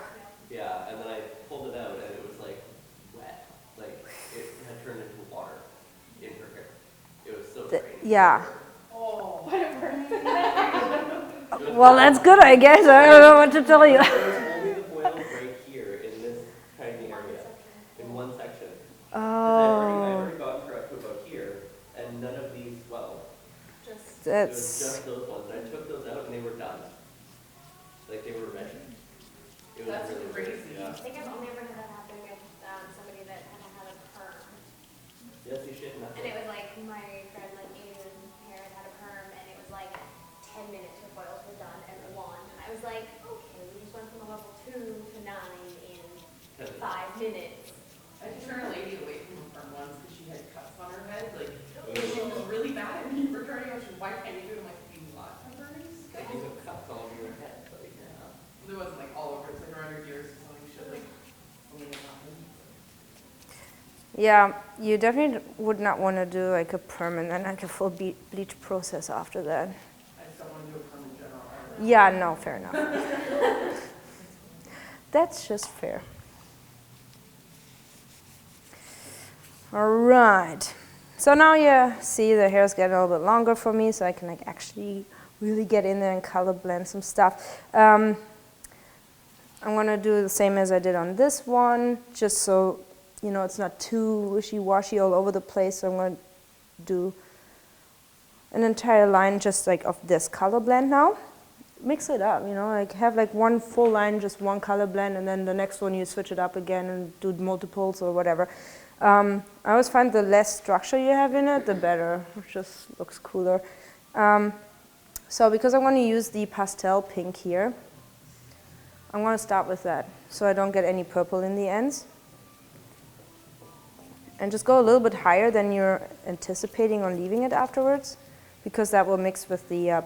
Yeah, and then I pulled it out, and it was, like, wet. Like, it had turned into water in her hair. It was so strange. Yeah. Oh. Well, that's good, I guess. I don't know what to tell you. There was only the foils right here in this tiny area, in one section. Oh. I already It was That's, just those ones. And I took those out and they were done. Like they were ready. It was That's really crazy. weird, yeah. I think I've only ever had that happen with somebody that had a perm. Yeah, see shit, And nothing. it was like my friend, like Aiden's parent had a perm, and it was like 10 minutes her foils were done and one. And I was like, okay, we just went from a level 2 to 9 in 5 minutes. I had to turn a lady away from her once because she had cuts on her head. Like, she was really bad at me for turning her. She was, why can't you do it? I'm like, do you want burns? Like you have cuts all over your head. Like, yeah. It wasn't like all over. It's like around your ears or something. Shit, like, only happened. yeah, you definitely would not want to do like a perm and then like a full bleach process after that. I just don't want to do a perm in general. Yeah, no, fair enough. That's just fair. All right. So now you see the hair's getting a little bit longer for me, so I can like actually really get in there and color blend some stuff. I'm gonna do the same as I did on this one, just so you know it's not too wishy-washy all over the place. So I'm gonna do an entire line just like of this color blend now. Mix it up, you know, like have like one full line, just one color blend, and then the next one you switch it up again and do multiples or whatever. I always find the less structure you have in it, the better. It just looks cooler. So because I'm going to use the pastel pink here, I'm going to start with that so I don't get any purple in the ends. And just go a little bit higher than you're anticipating on leaving it afterwards, because that will mix with the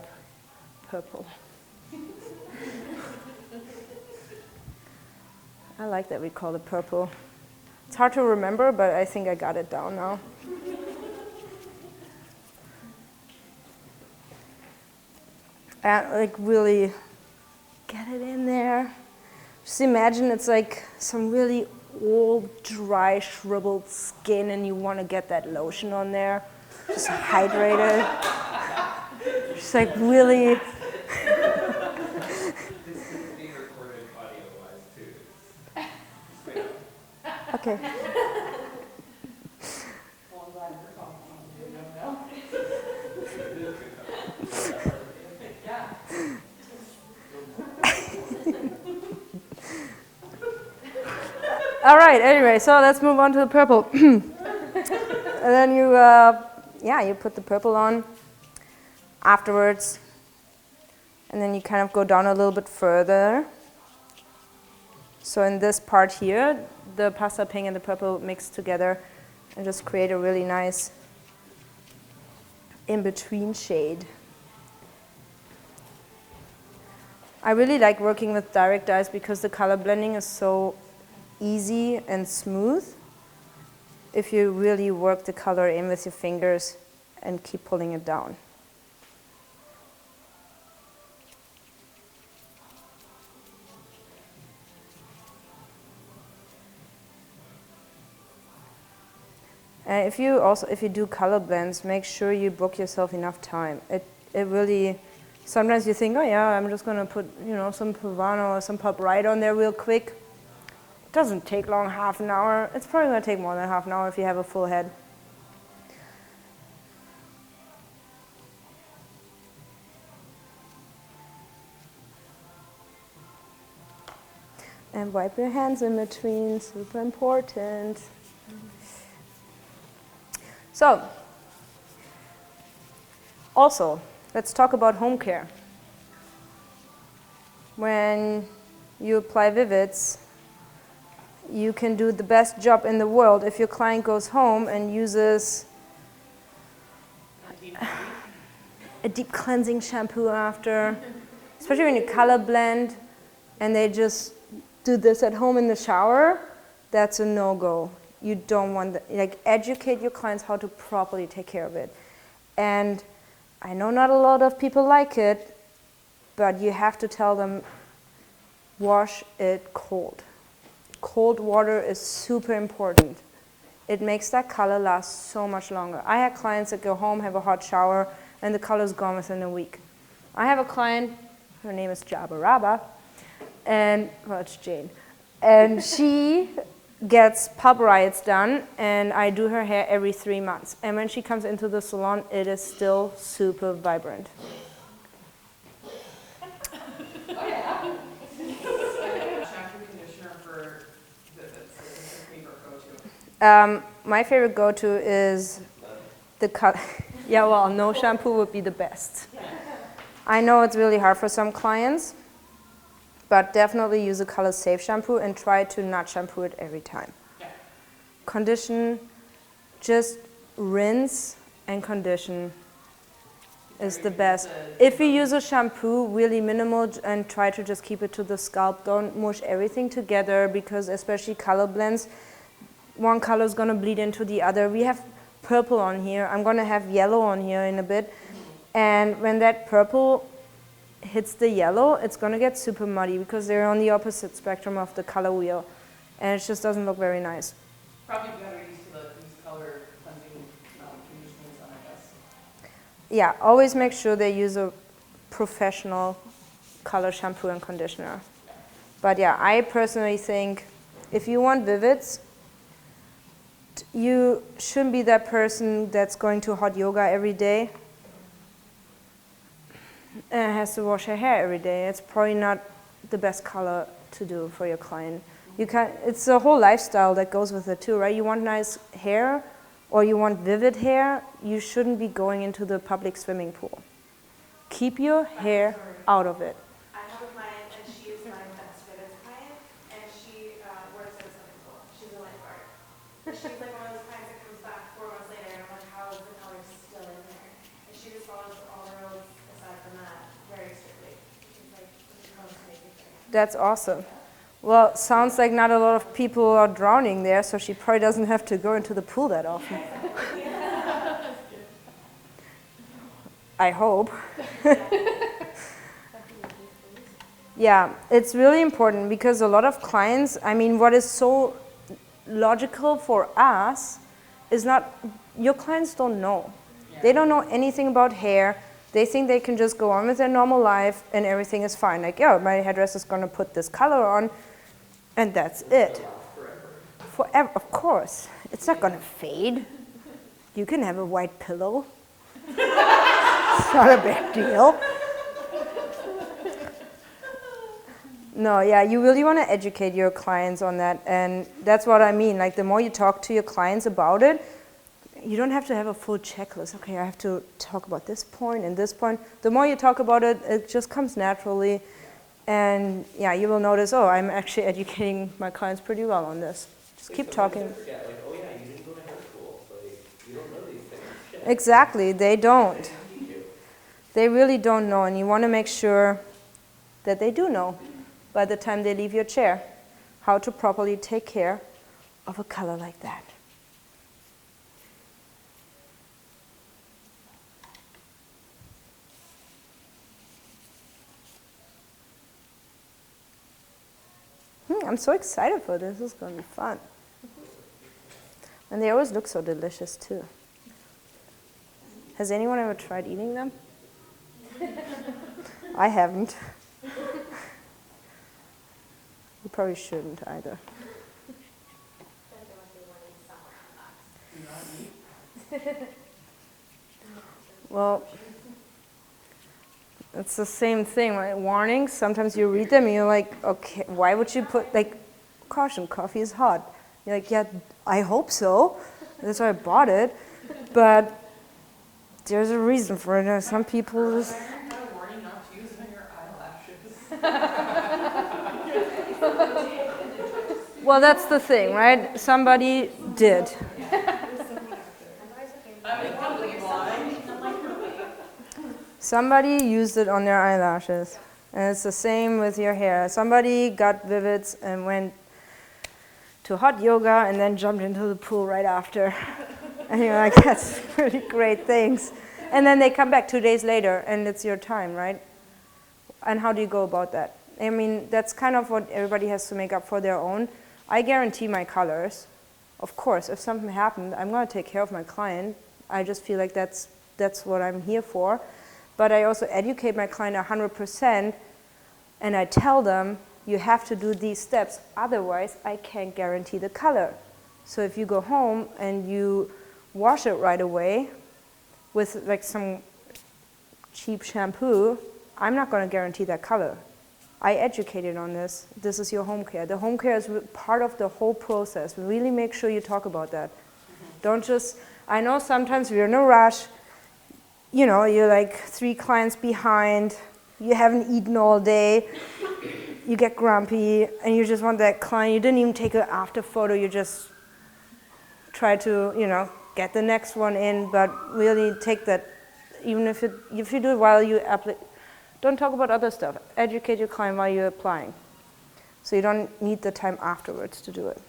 purple. I like that we call it purple. It's hard to remember, but I think I got it down now. And like really get it in there. Just imagine it's like some really old, dry, shriveled skin and you want to get that lotion on there. Just hydrate it. Just like really. This is being recorded audio-wise too. Just wait up. Okay. Well, I'm glad we're talking on the video now. Yeah. All right, anyway, so let's move on to the purple. And then you, you put the purple on afterwards. And then you kind of go down a little bit further. So in this part here, the pastel pink and the purple mix together and just create a really nice in-between shade. I really like working with direct dyes because the color blending is so easy and smooth if you really work the color in with your fingers and keep pulling it down. And if you do color blends, make sure you book yourself enough time. It really, sometimes you think, oh yeah, I'm just gonna put some Pravana or some Pulp Riot on there real quick. It doesn't take long, half an hour. It's probably gonna take more than half an hour if you have a full head. And wipe your hands in between, super important. So, also, let's talk about home care. When you apply Vivids, you can do the best job in the world if your client goes home and uses a deep cleansing shampoo after, especially when you color blend and they just do this at home in the shower, that's a no-go. You don't want that. Like, educate your clients how to properly take care of it. And I know not a lot of people like it, but you have to tell them, wash it cold. Cold water is super important. It makes that color last so much longer. I have clients that go home, have a hot shower, and the color's gone within a week. I have a client, her name is Jabba Rabba, and, well, it's Jane, and she gets Pulp Riots done, and I do her hair every 3 months. And when she comes into the salon, it is still super vibrant. Shampoo, conditioner for Vivids. What's your favorite go-to? My favorite go-to is the color. Yeah, well, no shampoo would be the best. I know it's really hard for some clients, but definitely use a color-safe shampoo and try to not shampoo it every time. Yeah. Condition, just rinse and condition is the best. If you use a shampoo, really minimal and try to just keep it to the scalp. Don't mush everything together because especially color blends, one color is going to bleed into the other. We have purple on here. I'm going to have yellow on here in a bit. And when that purple hits the yellow, it's going to get super muddy because they're on the opposite spectrum of the color wheel. And it just doesn't look very nice. Probably better used to these color cleansing conditioners on, I guess. Yeah, always make sure they use a professional color shampoo and conditioner. But yeah, I personally think if you want vivids, you shouldn't be that person that's going to hot yoga every day and has to wash her hair every day. It's probably not the best color to do for your client. You can, it's a whole lifestyle that goes with it too, right? You want nice hair or you want vivid hair, you shouldn't be going into the public swimming pool. Keep your hair out of it. I have a client, and she is my best Vivids client, and she works at a swimming pool. She's a lifeguard. She's like one of those clients that comes back 4 months later, and I'm like, how is the color still in there? And she just follows all the rules aside from that very strictly. She's like, the color's make it there. That's awesome. Well, sounds like not a lot of people are drowning there, so she probably doesn't have to go into the pool that often. I hope. Yeah, it's really important because a lot of clients, I mean, what is so logical for us is not, your clients don't know. They don't know anything about hair. They think they can just go on with their normal life and everything is fine. Like, yeah, my hairdresser is going to put this color on and that's it. Forever, of course. It's not going to fade. You can have a white pillow. It's not a big deal. No, yeah, you really want to educate your clients on that. And that's what I mean. Like, the more you talk to your clients about it, you don't have to have a full checklist. Okay, I have to talk about this point and this point. The more you talk about it, it just comes naturally. And yeah, you will notice, oh, I'm actually educating my clients pretty well on this. Just keep talking. Forget, like, oh yeah, you didn't go to hair school. Like, you don't know these things. Shit. Exactly, they don't. They really don't know, and you want to make sure that they do know by the time they leave your chair how to properly take care of a color like that. I'm so excited for this. This is going to be fun. And they always look so delicious too. Has anyone ever tried eating them? I haven't. You probably shouldn't either. Well, it's the same thing, right? Warnings, sometimes you read them and you're like, okay, why would you put, like, caution, coffee is hot. You're like, yeah, I hope so. That's why I bought it. But there's a reason for it. Some people just... I learned a warning not to use it on your eyelashes. Well, that's the thing, right? Somebody did. Somebody used it on their eyelashes. And it's the same with your hair. Somebody got Vivids and went to hot yoga and then jumped into the pool right after. And you're like, that's really great, thanks. And then they come back 2 days later and it's your time, right? And how do you go about that? I mean, that's kind of what everybody has to make up for their own. I guarantee my colors. Of course, if something happened, I'm going to take care of my client. I just feel like that's what I'm here for. But I also educate my client 100%, and I tell them you have to do these steps, otherwise I can't guarantee the color. So if you go home and you wash it right away with like some cheap shampoo, I'm not going to guarantee that color. I educated on this. This is your home care. The home care is part of the whole process. Really make sure you talk about that. Don't just, I know sometimes we're in a rush, you know, you're like 3 clients behind, you haven't eaten all day, you get grumpy, and you just want that client, you didn't even take an after photo, you just try to, you know, get the next one in, but really take that, even if you do it while you apply, don't talk about other stuff. Educate your client while you're applying. So you don't need the time afterwards to do it.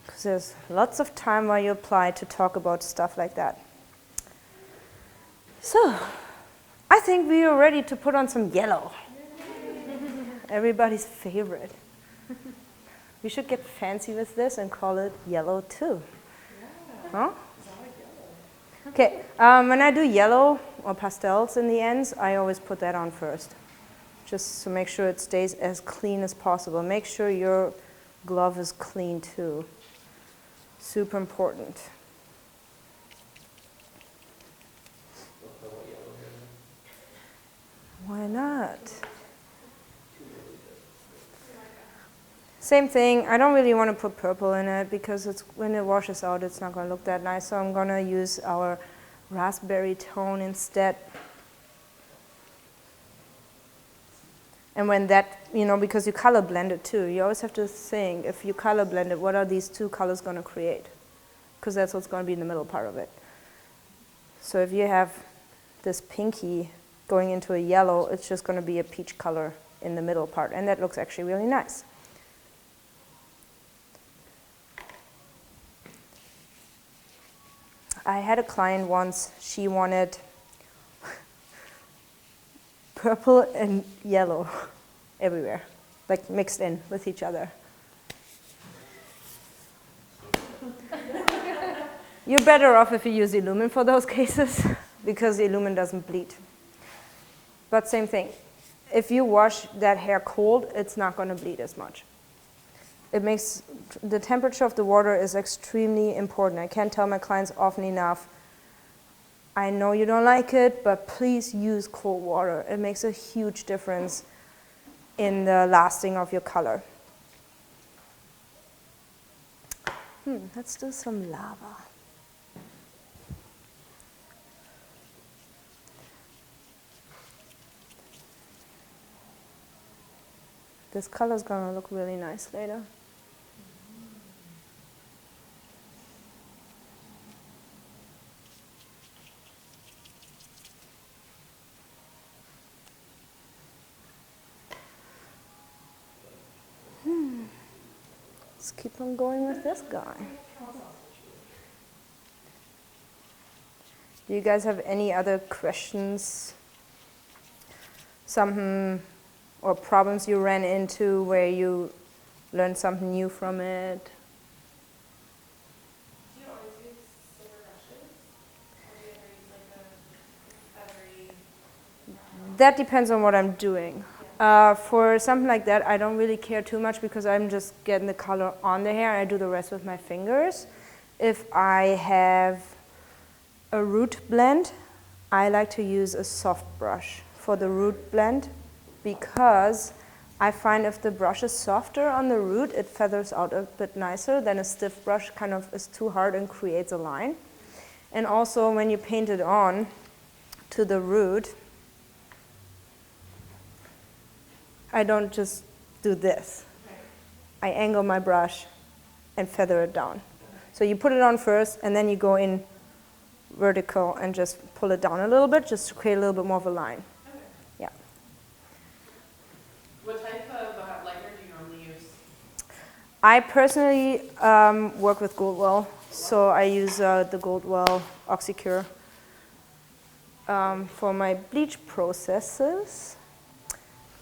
Because there's lots of time while you apply to talk about stuff like that. So, I think we are ready to put on some yellow. Everybody's favorite. We should get fancy with this and call it yellow too. Huh? Okay, when I do yellow or pastels in the ends, I always put that on first, just to make sure it stays as clean as possible. Make sure your glove is clean too. Super important. Why not? Same thing, I don't really want to put purple in it because it's, when it washes out it's not going to look that nice, so I'm going to use our raspberry tone instead. And when that, you know, because you color blend it too, you always have to think, if you color blend it, what are these 2 colors going to create? Because that's what's going to be in the middle part of it. So if you have this pinky going into a yellow, it's just going to be a peach color in the middle part, and that looks actually really nice. I had a client once, she wanted purple and yellow everywhere, like mixed in with each other. You're better off if you use Illumin for those cases, because Illumin doesn't bleed. But same thing, if you wash that hair cold, it's not going to bleed as much. It makes, the temperature of the water is extremely important. I can't tell my clients often enough, I know you don't like it, but please use cold water. It makes a huge difference in the lasting of your color. Let's do some lava. This color is going to look really nice later. Let's keep on going with this guy. Do you guys have any other questions? Something or problems you ran into where you learned something new from it? Do you always use silver brushes? Or do you ever use like a feathery? That depends on what I'm doing. For something like that, I don't really care too much because I'm just getting the color on the hair. I do the rest with my fingers. If I have a root blend, I like to use a soft brush for the root blend because I find if the brush is softer on the root, it feathers out a bit nicer than a stiff brush kind of is too hard and creates a line. And also when you paint it on to the root, I don't just do this. I angle my brush and feather it down. So you put it on first and then you go in vertical and just pull it down a little bit just to create a little bit more of a line. Okay. Yeah. What type of lighter do you normally use? I personally work with Goldwell, so I use the Goldwell Oxycure for my bleach processes.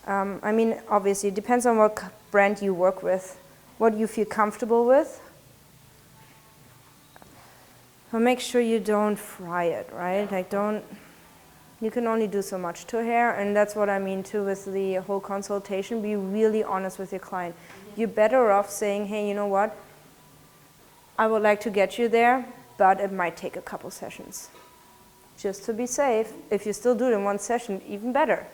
I mean, obviously, it depends on what brand you work with, what you feel comfortable with. But make sure you don't fry it, right? Like, don't You can only do so much to hair, and that's what I mean too with the whole consultation. Be really honest with your client. You're better off saying, hey, you know what? I would like to get you there, but it might take a couple sessions. Just to be safe. If you still do it in one session, even better.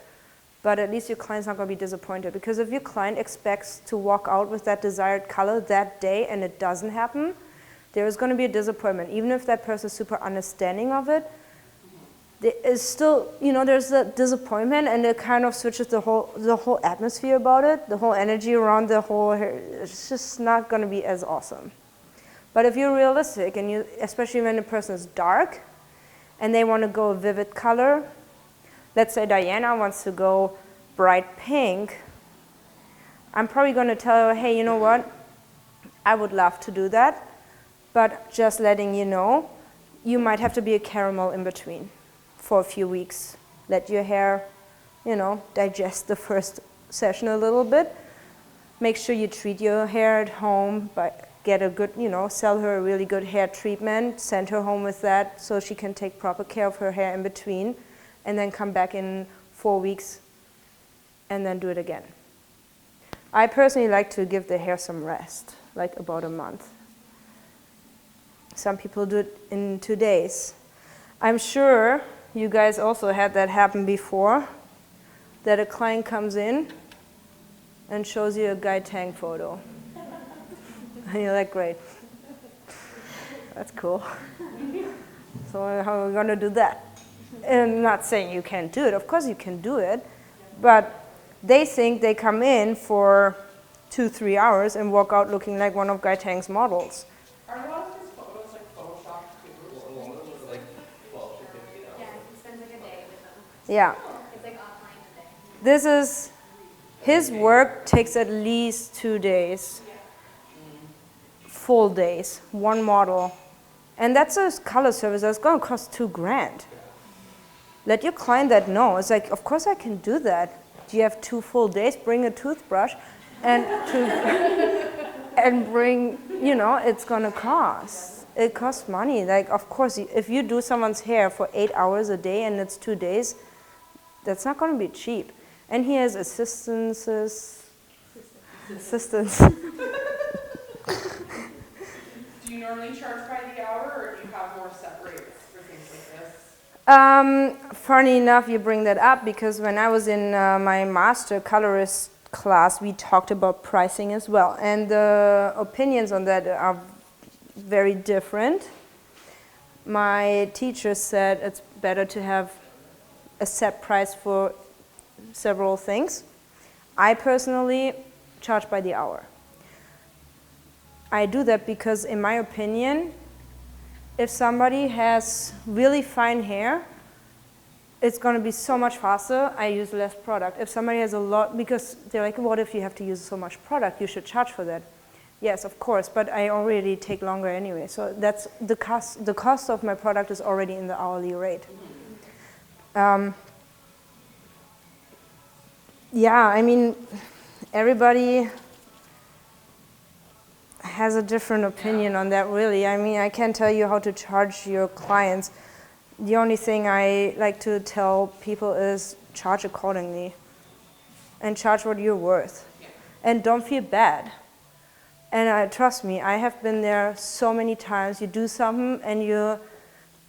But at least your client's not going to be disappointed. Because if your client expects to walk out with that desired color that day and it doesn't happen, there is going to be a disappointment. Even if that person is super understanding of it, there is still, you know, there's a disappointment, and it kind of switches the whole atmosphere about it, the whole energy around the whole hair. It's just not going to be as awesome. But if you're realistic, and you, especially when the person is dark, and they want to go a vivid color, let's say Diana wants to go bright pink, I'm probably going to tell her, hey, you know what? I would love to do that, but just letting you know, you might have to be a caramel in between for a few weeks. Let your hair, you know, digest the first session a little bit. Make sure you treat your hair at home, but get a good, you know, sell her a really good hair treatment, send her home with that so she can take proper care of her hair in between, and then come back in 4 weeks and then do it again. I personally like to give the hair some rest, like about a month. Some people do it in 2 days. I'm sure you guys also had that happen before, that a client comes in and shows you a Guy Tang photo. And you're like, great. That's cool. So how are we going to do that? And I'm not saying you can't do it. Of course you can do it. But they think they come in for 2-3 hours and walk out looking like one of Guy Tang's models. Are a lot of his photos like photoshopped too? Well, one of them was like 12 to 15 hours. Yeah, he spends like a day with them. Yeah. It's like offline a day. This is, his work takes at least 2 days. Full days, one model. And that's a color service that's going to cost $2,000. Let your client that know. It's like, of course I can do that. Do you have 2 full days? Bring a toothbrush and and bring, you know, it's going to cost. It costs money. Like, of course, if you do someone's hair for 8 hours a day and it's 2 days, that's not going to be cheap. And he has assistants. Do you normally charge by the hour, or do you have more set rates for things like this? Funny enough, you bring that up, because when I was in my master colorist class, we talked about pricing as well. And the opinions on that are very different. My teacher said it's better to have a set price for several things. I personally charge by the hour. I do that because, in my opinion, if somebody has really fine hair, it's going to be so much faster. I use less product. If somebody has a lot, because they're like, what if you have to use so much product? You should charge for that. Yes, of course, but I already take longer anyway. So that's the cost. The cost of my product is already in the hourly rate. Yeah, I mean, everybody has a different opinion on that, really. I mean, I can't tell you how to charge your clients. The only thing I like to tell people is charge accordingly and charge what you're worth. And don't feel bad. And trust me, I have been there so many times. You do something and you're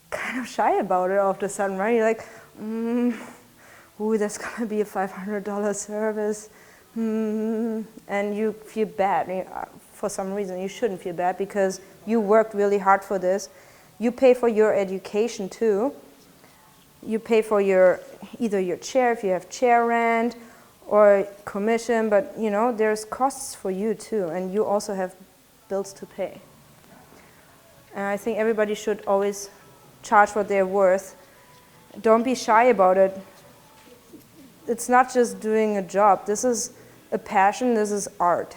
kind of shy about it all of a sudden, right? You're like, ooh, that's going to be a $500 service. And you feel bad. For some reason, you shouldn't feel bad, because you worked really hard for this. You pay for your education too. You pay for either your chair, if you have chair rent, or commission, but you know, there's costs for you too, and you also have bills to pay. And I think everybody should always charge what they're worth. Don't be shy about it. It's not just doing a job. This is a passion, this is art.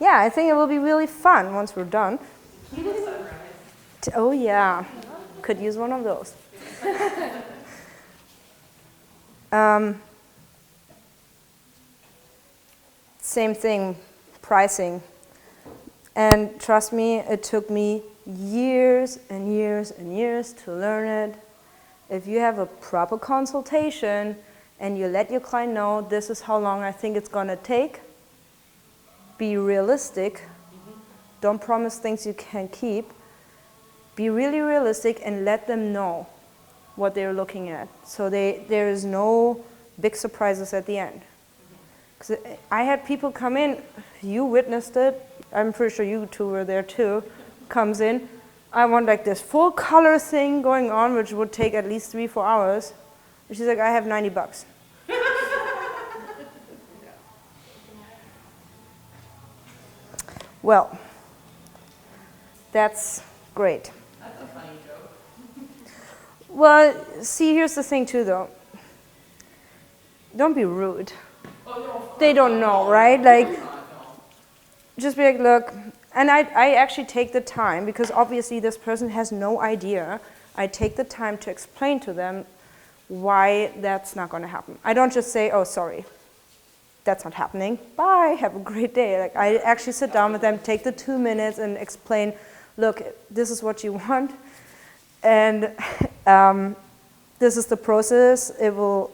Yeah, I think it will be really fun once we're done. Oh yeah, could use one of those. Same thing, pricing. And trust me, it took me years and years and years to learn it. If you have a proper consultation and you let your client know this is how long I think it's going to take, be realistic. Don't promise things you can't keep. Be really realistic and let them know what they're looking at. So there is no big surprises at the end. 'Cause I had people come in, you witnessed it, I'm pretty sure you two were there too, comes in, I want like this full color thing going on, which would take at least 3-4 hours. And she's like, I have $90. Well, that's great. That's a funny joke. Well, see, here's the thing too though. Don't be rude. Oh, no, They don't know, right? Like, just be like, look, and I actually take the time, because obviously this person has no idea. I take the time to explain to them why that's not going to happen. I don't just say, oh, sorry, that's not happening. Bye, have a great day. Like, I actually sit down with them, take the 2 minutes and explain, look, this is what you want, and this is the process it will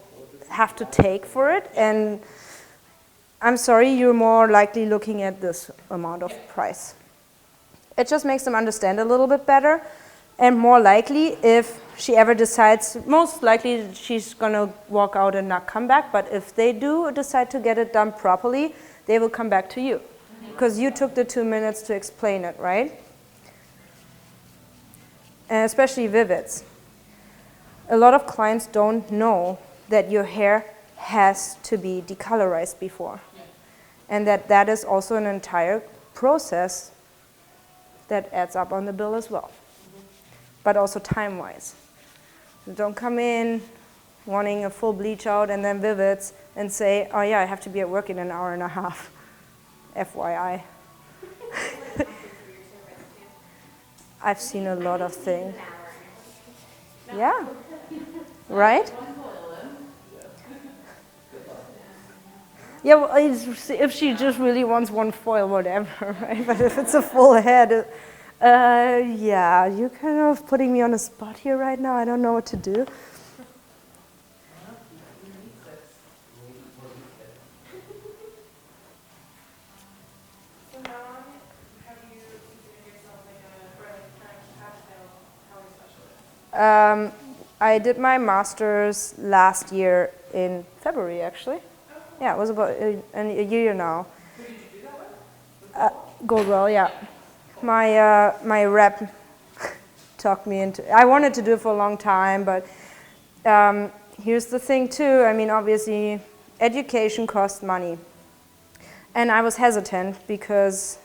have to take for it, and I'm sorry, you're more likely looking at this amount of price. It just makes them understand a little bit better, and more likely, if she ever decides, most likely she's gonna walk out and not come back, but if they do decide to get it done properly, they will come back to you, because you took the 2 minutes to explain it, right? And especially vivids. A lot of clients don't know that your hair has to be decolorized before. And that is also an entire process that adds up on the bill as well. But also time-wise. Don't come in wanting a full bleach out and then vivids and say, oh yeah, I have to be at work in an hour and a half. FYI. I've seen a lot of things. Yeah, right? Yeah, well, if she just really wants one foil, whatever, right? But if it's a full head, yeah, you're kind of putting me on the spot here right now. I don't know what to do. So how long have you considered yourself like Pastel color specialist? I did my master's last year in February, actually. Yeah, it was about a year now. Who did you do that with? Goldwell, yeah. My rep talked me into. I wanted to do it for a long time, but here's the thing too. I mean, obviously, education costs money, and I was hesitant because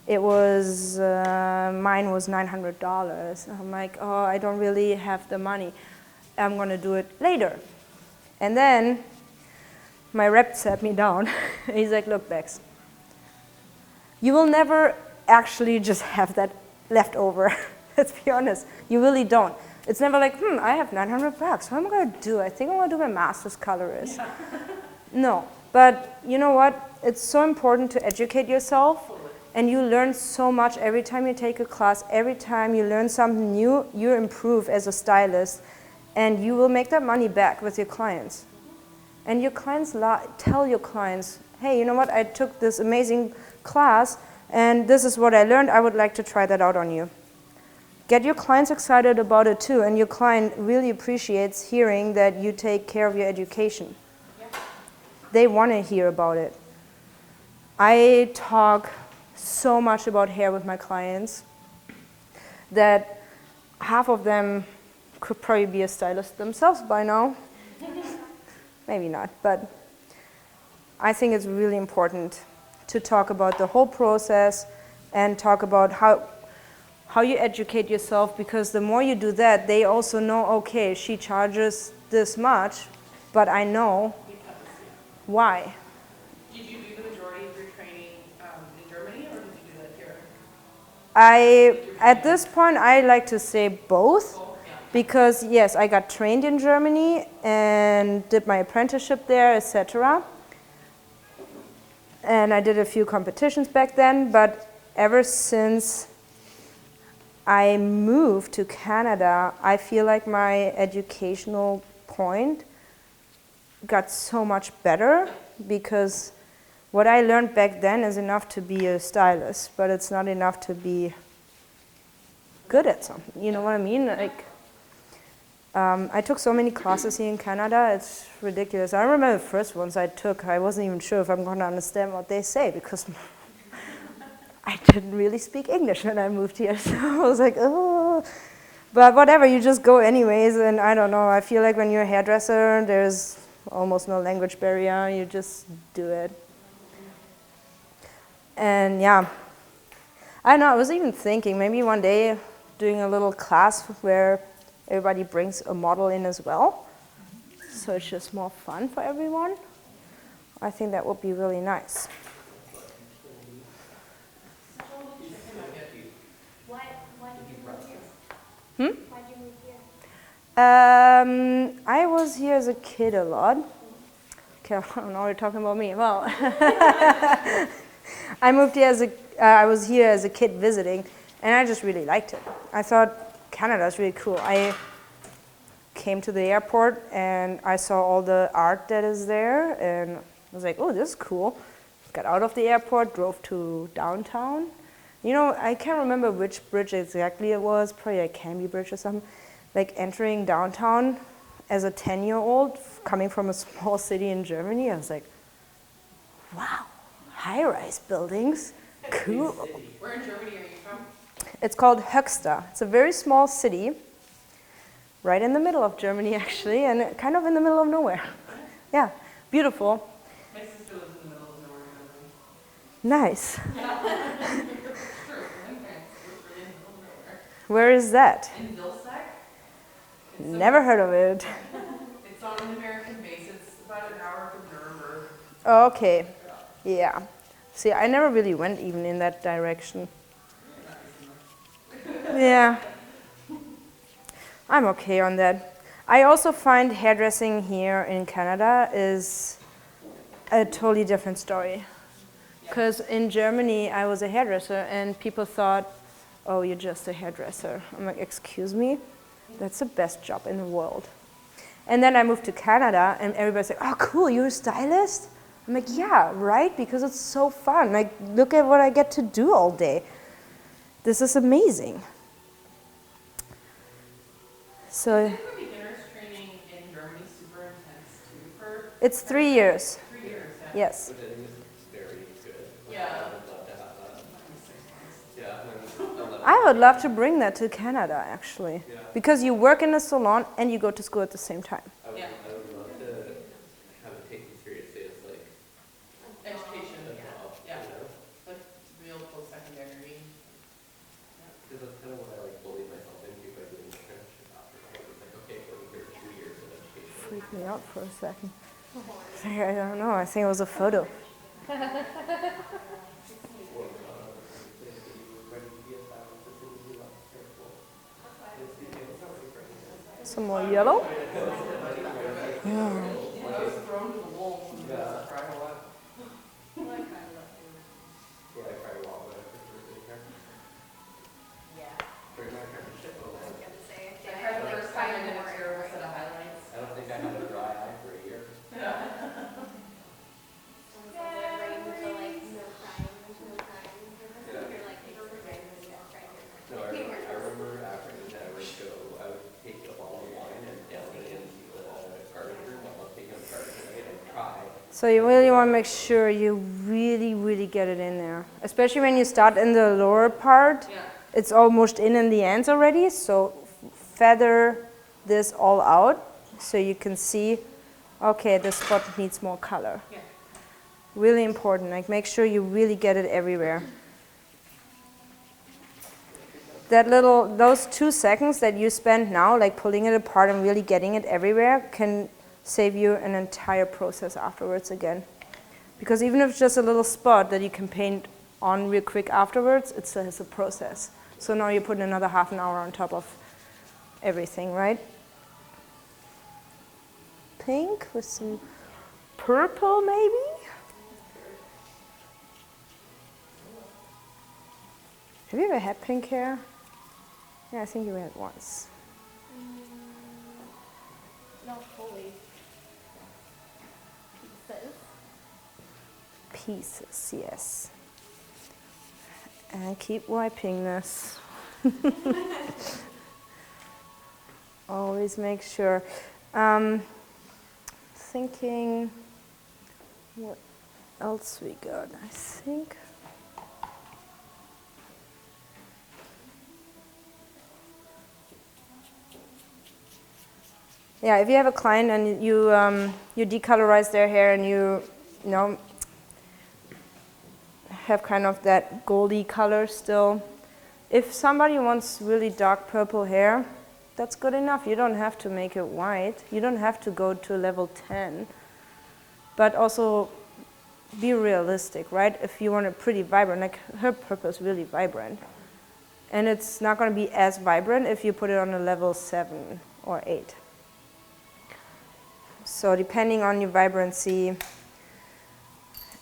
it was mine was $900. I'm like, oh, I don't really have the money. I'm gonna do it later, and then my rep sat me down. He's like, look, Bex, you will never actually just have that left over. Let's be honest. You really don't. It's never like, I have $900. What am I going to do? I think I'm going to do my master's colorist. Yeah. No. But you know what? It's so important to educate yourself. And you learn so much every time you take a class. Every time you learn something new, you improve as a stylist. And you will make that money back with your clients. And your clients tell your clients, hey, you know what, I took this amazing class and this is what I learned, I would like to try that out on you. Get your clients excited about it too, and your client really appreciates hearing that you take care of your education. Yeah. They want to hear about it. I talk so much about hair with my clients that half of them could probably be a stylist themselves by now. Maybe not, but I think it's really important to talk about the whole process and talk about how you educate yourself, because the more you do that, they also know, okay, she charges this much, but I know why. Did you do the majority of your training in Germany, or did you do that here? At this point, I like to say both. Because yes, I got trained in Germany and did my apprenticeship there, etc. And I did a few competitions back then, but ever since I moved to Canada, I feel like my educational point got so much better, because what I learned back then is enough to be a stylist, but it's not enough to be good at something. You know what I mean? Like, I took so many classes here in Canada, it's ridiculous. I remember the first ones I took, I wasn't even sure if I'm going to understand what they say, because I didn't really speak English when I moved here. So I was like, oh. But whatever, you just go anyways, and I don't know, I feel like when you're a hairdresser, there's almost no language barrier, you just do it. And yeah, I don't know, I was even thinking maybe one day doing a little class where everybody brings a model in as well, so it's just more fun for everyone. I think that would be really nice. Why did you move here? Why'd you move here? I was here as a kid a lot. Okay, I don't know, you're talking about me. Well, I moved here I was here as a kid visiting, and I just really liked it. I thought Canada is really cool. I came to the airport and I saw all the art that is there, and I was like, oh, this is cool. Got out of the airport, drove to downtown. You know, I can't remember which bridge exactly it was, probably a Cambie Bridge or something. Like entering downtown as a 10-year-old, coming from a small city in Germany, I was like, wow, high-rise buildings, cool. Where in Germany are you from? It's called Höxter. It's a very small city, right in the middle of Germany actually, and kind of in the middle of nowhere. Yeah, beautiful. My sister lives in the middle of nowhere in Germany. Nice. It's true. My parents live really in the middle of nowhere. Where is that? In Vilsack. Never heard of it. It's on an American base. It's about an hour from Nuremberg. Okay, yeah. See, I never really went even in that direction. Yeah, I'm okay on that. I also find hairdressing here in Canada is a totally different story. Because in Germany, I was a hairdresser, and people thought, oh, you're just a hairdresser. I'm like, excuse me? That's the best job in the world. And then I moved to Canada, and everybody's like, oh, cool, you're a stylist? I'm like, yeah, right? Because it's so fun. Like, look at what I get to do all day. This is amazing. So Isn't the beginner's training in Germany super intense too? it's 3 years. 3 years, yeah. Yes. Which I think is very good. Yeah. I would love to have that. 6 months. Yeah. I would love to bring that to Canada, actually. Yeah. Because you work in a salon and you go to school at the same time. I would Yeah. love to have it taken seriously as like Education, a job, yeah. you know? Like real post-secondary. Because that's kind of what I like bullied myself into by doing the apprenticeship after college. It's like, okay, go here 2 years of education. Freaked me out for a second. I don't know, I think it was a photo. Some more yellow? I was thrown to the wolves and just cried a lot. Yeah, I cried a lot when I first started doing hair. Yeah. During my apprenticeship, I was gonna say, I cried the first time I did a terrible set of highlights. I don't think I had a dry eye for a year. No, I remember after I would go, I would take a bottle of wine and down it in the garbage room while I was taking out the garbage and try. So you really want to make sure you really get it in there. Especially when you start in the lower part. Yeah. It's almost in the ends already, so feather this all out so you can see, okay, this spot needs more color. Yeah. Really important, like make sure you really get it everywhere. Those 2 seconds that you spend now, like pulling it apart and really getting it everywhere, can save you an entire process afterwards again. Because even if it's just a little spot that you can paint on real quick afterwards, it still has a process. So now you're putting another half an hour on top of everything, right? Pink with some purple maybe? Have you ever had pink hair? Yeah, I think you had once. Not fully. Pieces. Pieces, yes. And keep wiping this. Always make sure. Thinking what else we got, I think. Yeah, if you have a client and you decolorize their hair and you know, have kind of that goldy color still. If somebody wants really dark purple hair, that's good enough. You don't have to make it white. You don't have to go to level 10. But also be realistic, right? If you want it pretty vibrant, like her purple is really vibrant. And it's not going to be as vibrant if you put it on a level 7 or 8. So depending on your vibrancy.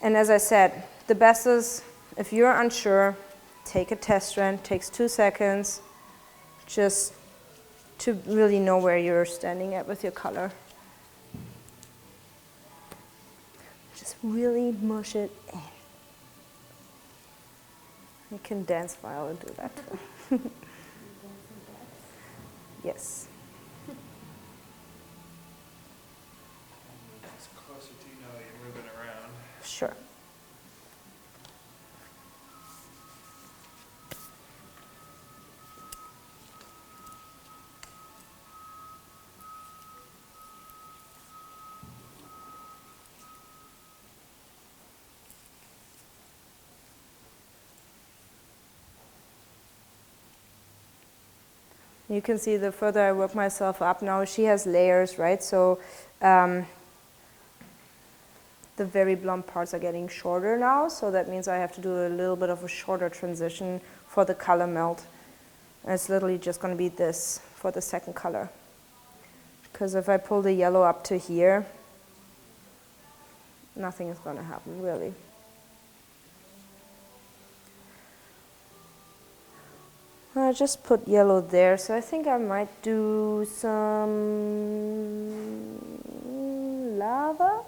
And as I said, the best is, if you're unsure, take a test strand. Takes 2 seconds, just to really know where you're standing at with your color. Just really mush it in. You can dance while you do that too. Yes. It's closer to you now that you're moving around. Sure. You can see the further I work myself up now, she has layers, right? So the very blonde parts are getting shorter now, so that means I have to do a little bit of a shorter transition for the color melt. And it's literally just going to be this for the second color. Because if I pull the yellow up to here, nothing is going to happen, really. I just put yellow there, so I think I might do some lava.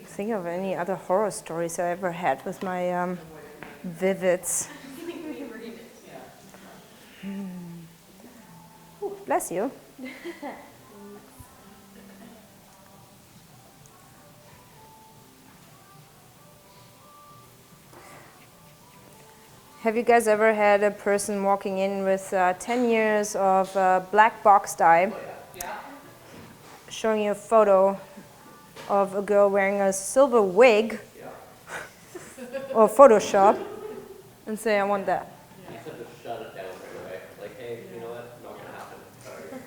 Think of any other horror stories I ever had with my Vivids. Ooh, bless you. Have you guys ever had a person walking in with 10 years of black box dye, showing you a photo of a girl wearing a silver wig or Photoshop and say, I want that? You said just shut it down right away. Like, hey, you know what? Not gonna happen. Sorry.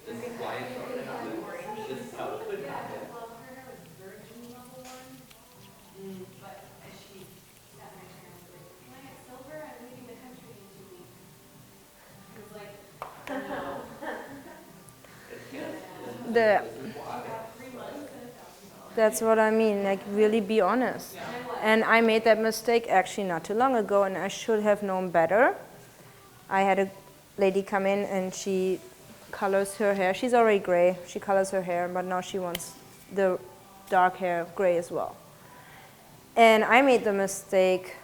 This is why it's not gonna happen. This is how it could happen. Well, her hair was virgin level 1, but as she sat next to her, I was like, can I get silver? I'm leaving the country in 2 weeks. I was like, no. That's what I mean, like really be honest. And I made that mistake actually not too long ago, and I should have known better. I had a lady come in and she colors her hair. She's already gray. She colors her hair, but now she wants the dark hair gray as well. And I made the mistake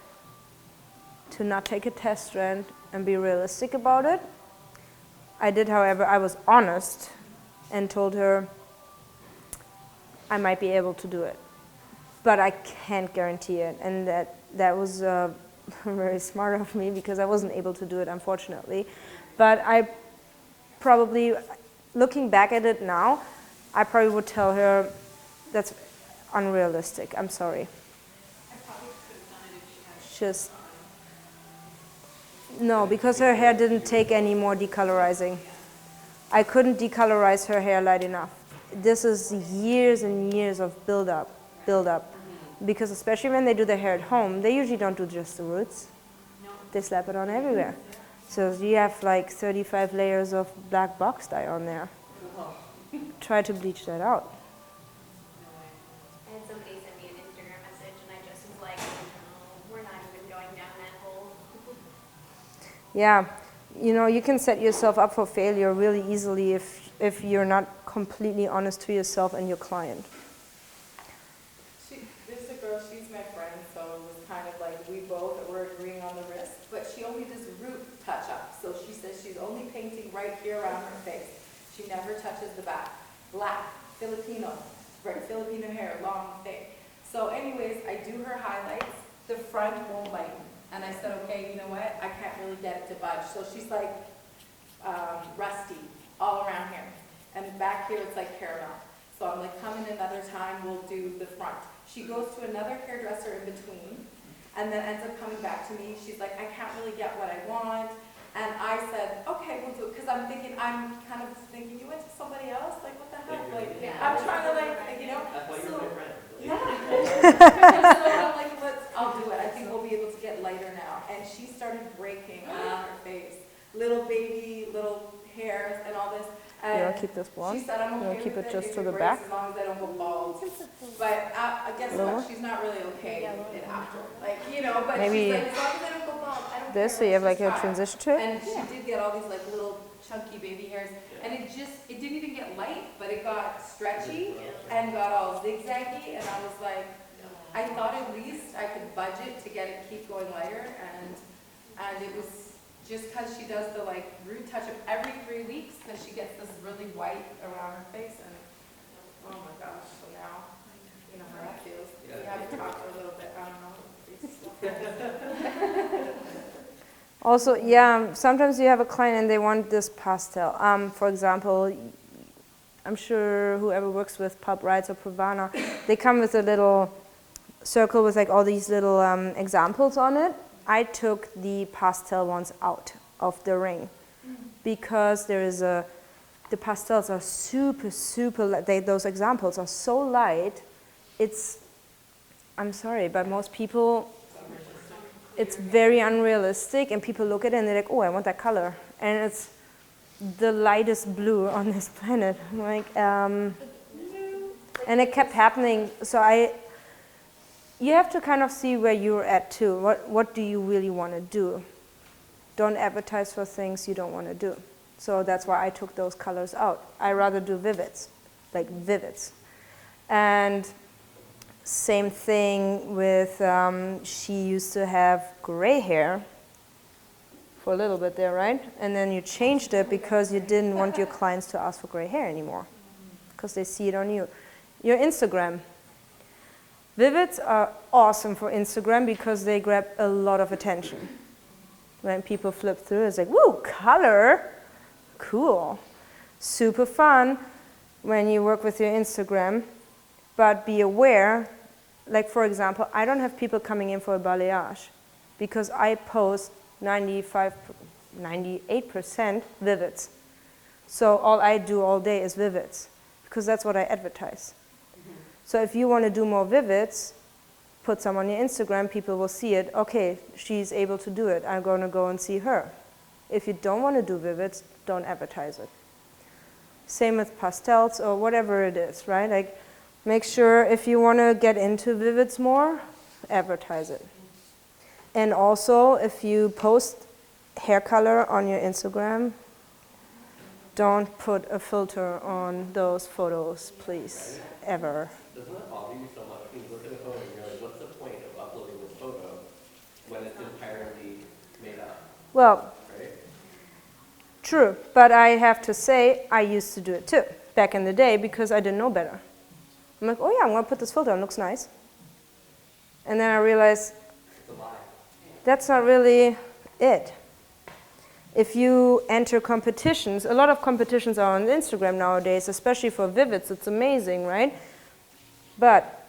to not take a test strand and be realistic about it. I did, however, I was honest and told her I might be able to do it, but I can't guarantee it. And that was very smart of me, because I wasn't able to do it, unfortunately. But I probably, looking back at it now, I probably would tell her that's unrealistic. I'm sorry. I probably could have done it if she had. Just no, because her hair didn't take any more decolorizing. I couldn't decolorize her hair light enough. This is years and years of buildup. buildup. Because especially when they do their hair at home, they usually don't do just the roots. They slap it on everywhere. So you have like 35 layers of black box dye on there. Try to bleach that out. I had somebody send me an Instagram message and I just was like, no, we're not even going down that hole. Yeah, you know, you can set yourself up for failure really easily if you're not completely honest to yourself and your client. This is a girl, she's my friend, so it was kind of like we both were agreeing on the wrist, but she only does root touch-up. So she says she's only painting right here around her face. She never touches the back. Black, Filipino, right, Filipino hair, long, thick. So anyways, I do her highlights. The front won't lighten. And I said, okay, you know what? I can't really get it to budge. So she's like rusty all around here. And back here, it's like caramel. So I'm like, come in another time, we'll do the front. She goes to another hairdresser in between, and then ends up coming back to me. She's like, I can't really get what I want. And I said, okay, we'll do it. Because I'm kind of thinking, you went to somebody else? Like, what the heck? Like, I'm trying to you know. That's why you're my friend. Yeah. So I'm like, I'll do it. I think we'll be able to get lighter now. And she started breaking around her face. Little baby, little hairs and all this. And You want to keep this blonde? she said, I'm okay keep with it just if to the breaks, back? as long as I don't go bald. But guess Lower? what? She's not really okay with it after. Like, you know, but Maybe she's like, as long as I don't go bald, I don't this, care. so you have Let's like a just try it. transition to it? And she did get all these like little chunky baby hairs. And it didn't even get light, but it got stretchy and got all zigzaggy. And I was like, I thought at least I could budget to get it, keep going lighter. And it was just because she does the like root touch-up every 3 weeks, because she gets this really white around her face. And oh my gosh, so now, you know how that feels. We haven't talked for a little bit, I don't know. Also, yeah, sometimes you have a client and they want this pastel. For example, I'm sure whoever works with Pulp Riot or Pravana, they come with a little circle with like all these little examples on it. I took the pastel ones out of the ring because the pastels are super, super light. Those examples are so light. I'm sorry, but most people, it's very unrealistic, and people look at it and they're like, oh, I want that color. And it's the lightest blue on this planet. Like, and it kept happening. So you have to kind of see where you're at too. What do you really want to do? Don't advertise for things you don't want to do. So that's why I took those colors out. I rather do vivids, like vivids. And same thing with, she used to have gray hair for a little bit there, right? And then you changed it because you didn't want your clients to ask for gray hair anymore because they see it on you. Your Instagram. Vivids are awesome for Instagram because they grab a lot of attention. When people flip through, it's like, woo, color, cool. Super fun when you work with your Instagram, but be aware, like for example, I don't have people coming in for a balayage because I post 98% vivids. So all I do all day is vivids because that's what I advertise. So if you want to do more vivids, put some on your Instagram, people will see it. Okay, she's able to do it. I'm going to go and see her. If you don't want to do vivids, don't advertise it. Same with pastels or whatever it is, right? Like, make sure if you want to get into vivids more, advertise it. And also, if you post hair color on your Instagram, don't put a filter on those photos, please, ever. Doesn't that bother you so much when you look at a photo and you're like, what's the point of uploading this photo when it's entirely made up, Well, right? true, but I have to say, I used to do it too, back in the day, because I didn't know better. I'm like, oh yeah, I'm going to put this filter on, it looks nice. And then I realized, It's a lie. that's not really it. If you enter competitions, a lot of competitions are on Instagram nowadays, especially for vivids, it's amazing, right? But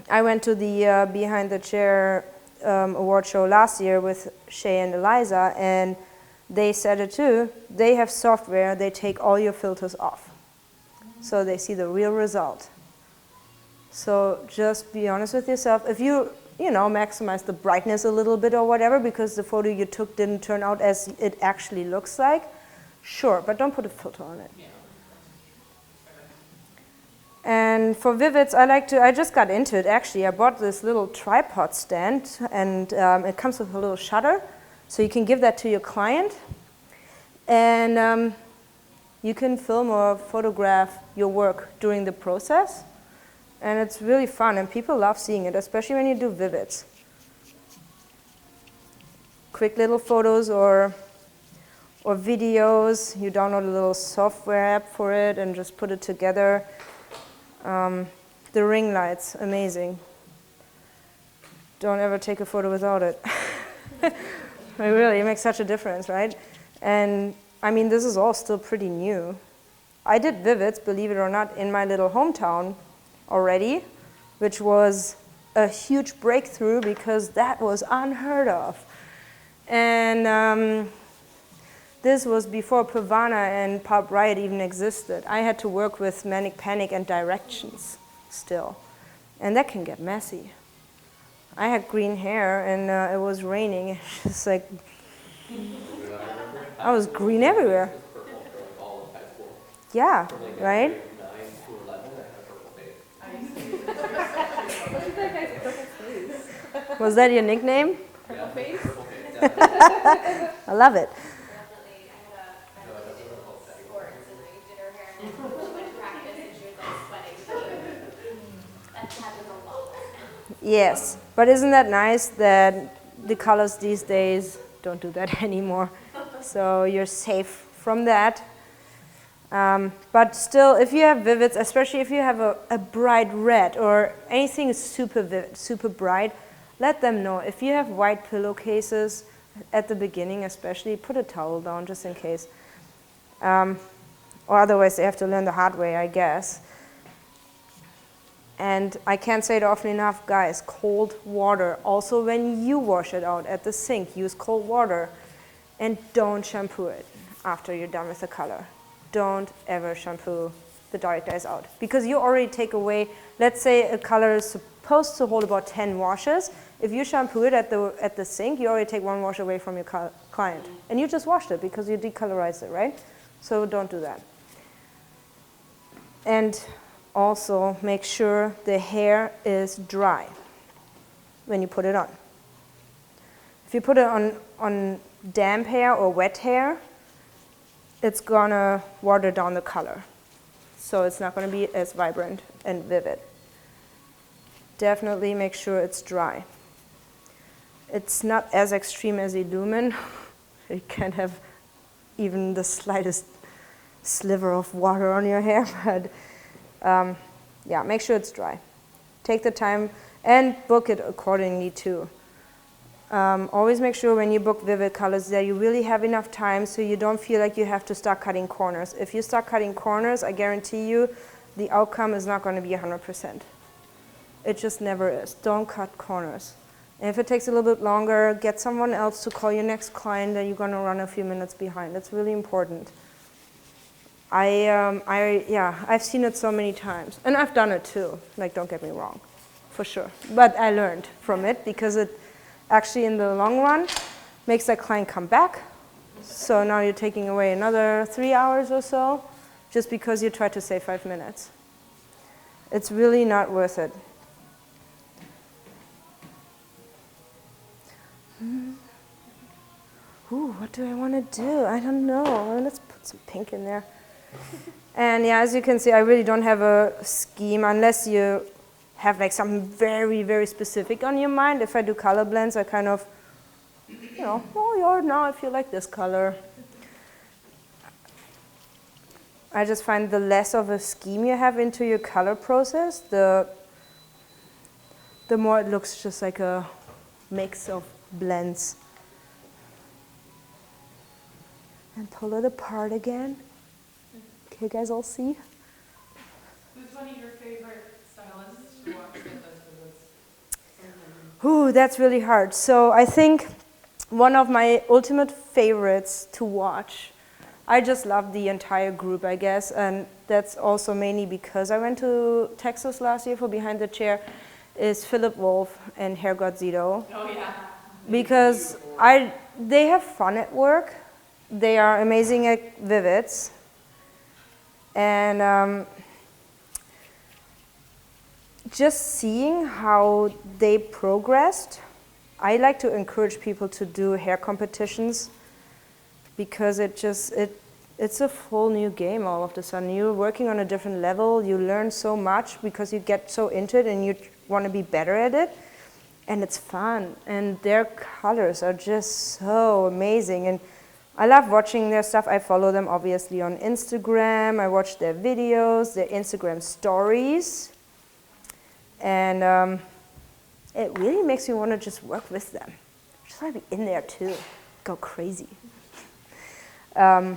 I went to the Behind the Chair award show last year with Shay and Eliza, and they said it too. They have software, they take all your filters off. So they see the real result. So just be honest with yourself. If you maximize the brightness a little bit or whatever because the photo you took didn't turn out as it actually looks like, sure, but don't put a filter on it. Yeah. And for Vivids, I just got into it actually. I bought this little tripod stand and it comes with a little shutter. So you can give that to your client and you can film or photograph your work during the process. And it's really fun and people love seeing it, especially when you do Vivids. Quick little photos or videos. You download a little software app for it and just put it together. The ring lights, amazing. Don't ever take a photo without it. It makes such a difference, right? And I mean, this is all still pretty new. I did Vivids, believe it or not, in my little hometown already, which was a huge breakthrough because that was unheard of. And this was before Pravana and Pulp Riot even existed. I had to work with Manic Panic and directions still. And that can get messy. I had green hair and it was raining. It's just like, I was green everywhere. Purple for like all of high school. Yeah, From like right? grade 9 to 11, I had a purple face. I used to use it. Look at that guy's purple face. Was that your nickname? Purple face? Purple face, yeah. I love it. Definitely, I had a friend who did sports and I did her hair and she went to practice and she was like sweating. That happens a lot. Yes, but isn't that nice that the colors these days don't do that anymore? So you're safe from that. But still, if you have Vivids, especially if you have a bright red or anything super vivid, super bright, let them know. If you have white pillowcases at the beginning especially, put a towel down just in case. Or otherwise they have to learn the hard way, I guess. And I can't say it often enough, guys, cold water. Also when you wash it out at the sink, use cold water. And don't shampoo it after you're done with the color. Don't ever shampoo the dark dyes out. Because you already take away, let's say a color is supposed to hold about 10 washes. If you shampoo it at the sink, you already take 1 wash away from your client. And you just washed it because you decolorized it, right? So don't do that. And also make sure the hair is dry when you put it on. If you put it on damp hair or wet hair, it's gonna water down the color. So it's not gonna be as vibrant and vivid. Definitely make sure it's dry. It's not as extreme as Illumin. You can have even the slightest sliver of water on your hair, but yeah, make sure it's dry. Take the time and book it accordingly too. Always make sure when you book vivid colors that you really have enough time so you don't feel like you have to start cutting corners. If you start cutting corners, I guarantee you the outcome is not going to be 100%. It just never is. Don't cut corners. And if it takes a little bit longer, get someone else to call your next client that you're going to run a few minutes behind. That's really important. I've seen it so many times. And I've done it too. Like, don't get me wrong, for sure. But I learned from it because it actually in the long run makes that client come back. So now you're taking away another 3 hours or so just because you tried to save 5 minutes. It's really not worth it. Ooh, what do I want to do? I don't know. Let's put some pink in there. And yeah, as you can see, I really don't have a scheme unless you have like something very, very specific on your mind. If I do color blends, I kind of, oh yeah, now I feel like this color. I just find the less of a scheme you have into your color process, the more it looks just like a mix of blends. And pull it apart again. Okay, you guys all see? Who's one of your favorite stylists to watch with us? Ooh, that's really hard. So I think one of my ultimate favorites to watch, I just love the entire group, I guess, and that's also mainly because I went to Texas last year for Behind the Chair, is Philip Wolf and Hair God Zito. Oh, yeah. Because they have fun at work, they are amazing at Vivids, and just seeing how they progressed, I like to encourage people to do hair competitions because it's a full new game all of a sudden. You're working on a different level, you learn so much because you get so into it and you want to be better at it. And it's fun, and their colors are just so amazing. And I love watching their stuff. I follow them obviously on Instagram. I watch their videos, their Instagram stories. And it really makes you want to just work with them. Just want to be in there too, go crazy. Yeah,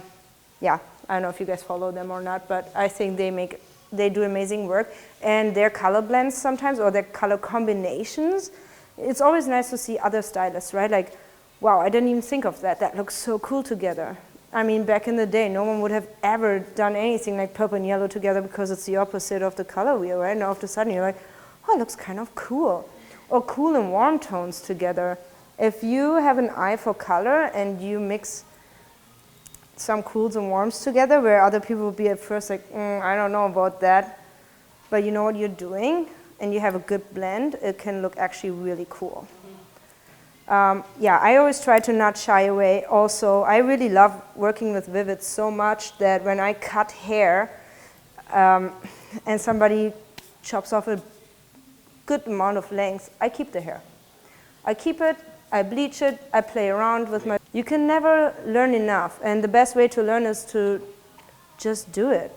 I don't know if you guys follow them or not, but I think they do amazing work. And their color blends sometimes, or their color combinations, it's always nice to see other stylists, right? Like, wow, I didn't even think of that. That looks so cool together. I mean, back in the day, no one would have ever done anything like purple and yellow together because it's the opposite of the color wheel, right? And all of a sudden you're like, oh, it looks kind of cool. Or cool and warm tones together. If you have an eye for color and you mix some cools and warms together where other people would be at first like, I don't know about that, but you know what you're doing and you have a good blend, it can look actually really cool. Yeah, I always try to not shy away. Also, I really love working with Vivid so much that when I cut hair and somebody chops off a good amount of length, I keep the hair. I keep it, I bleach it, I play around with my... You can never learn enough, and the best way to learn is to just do it.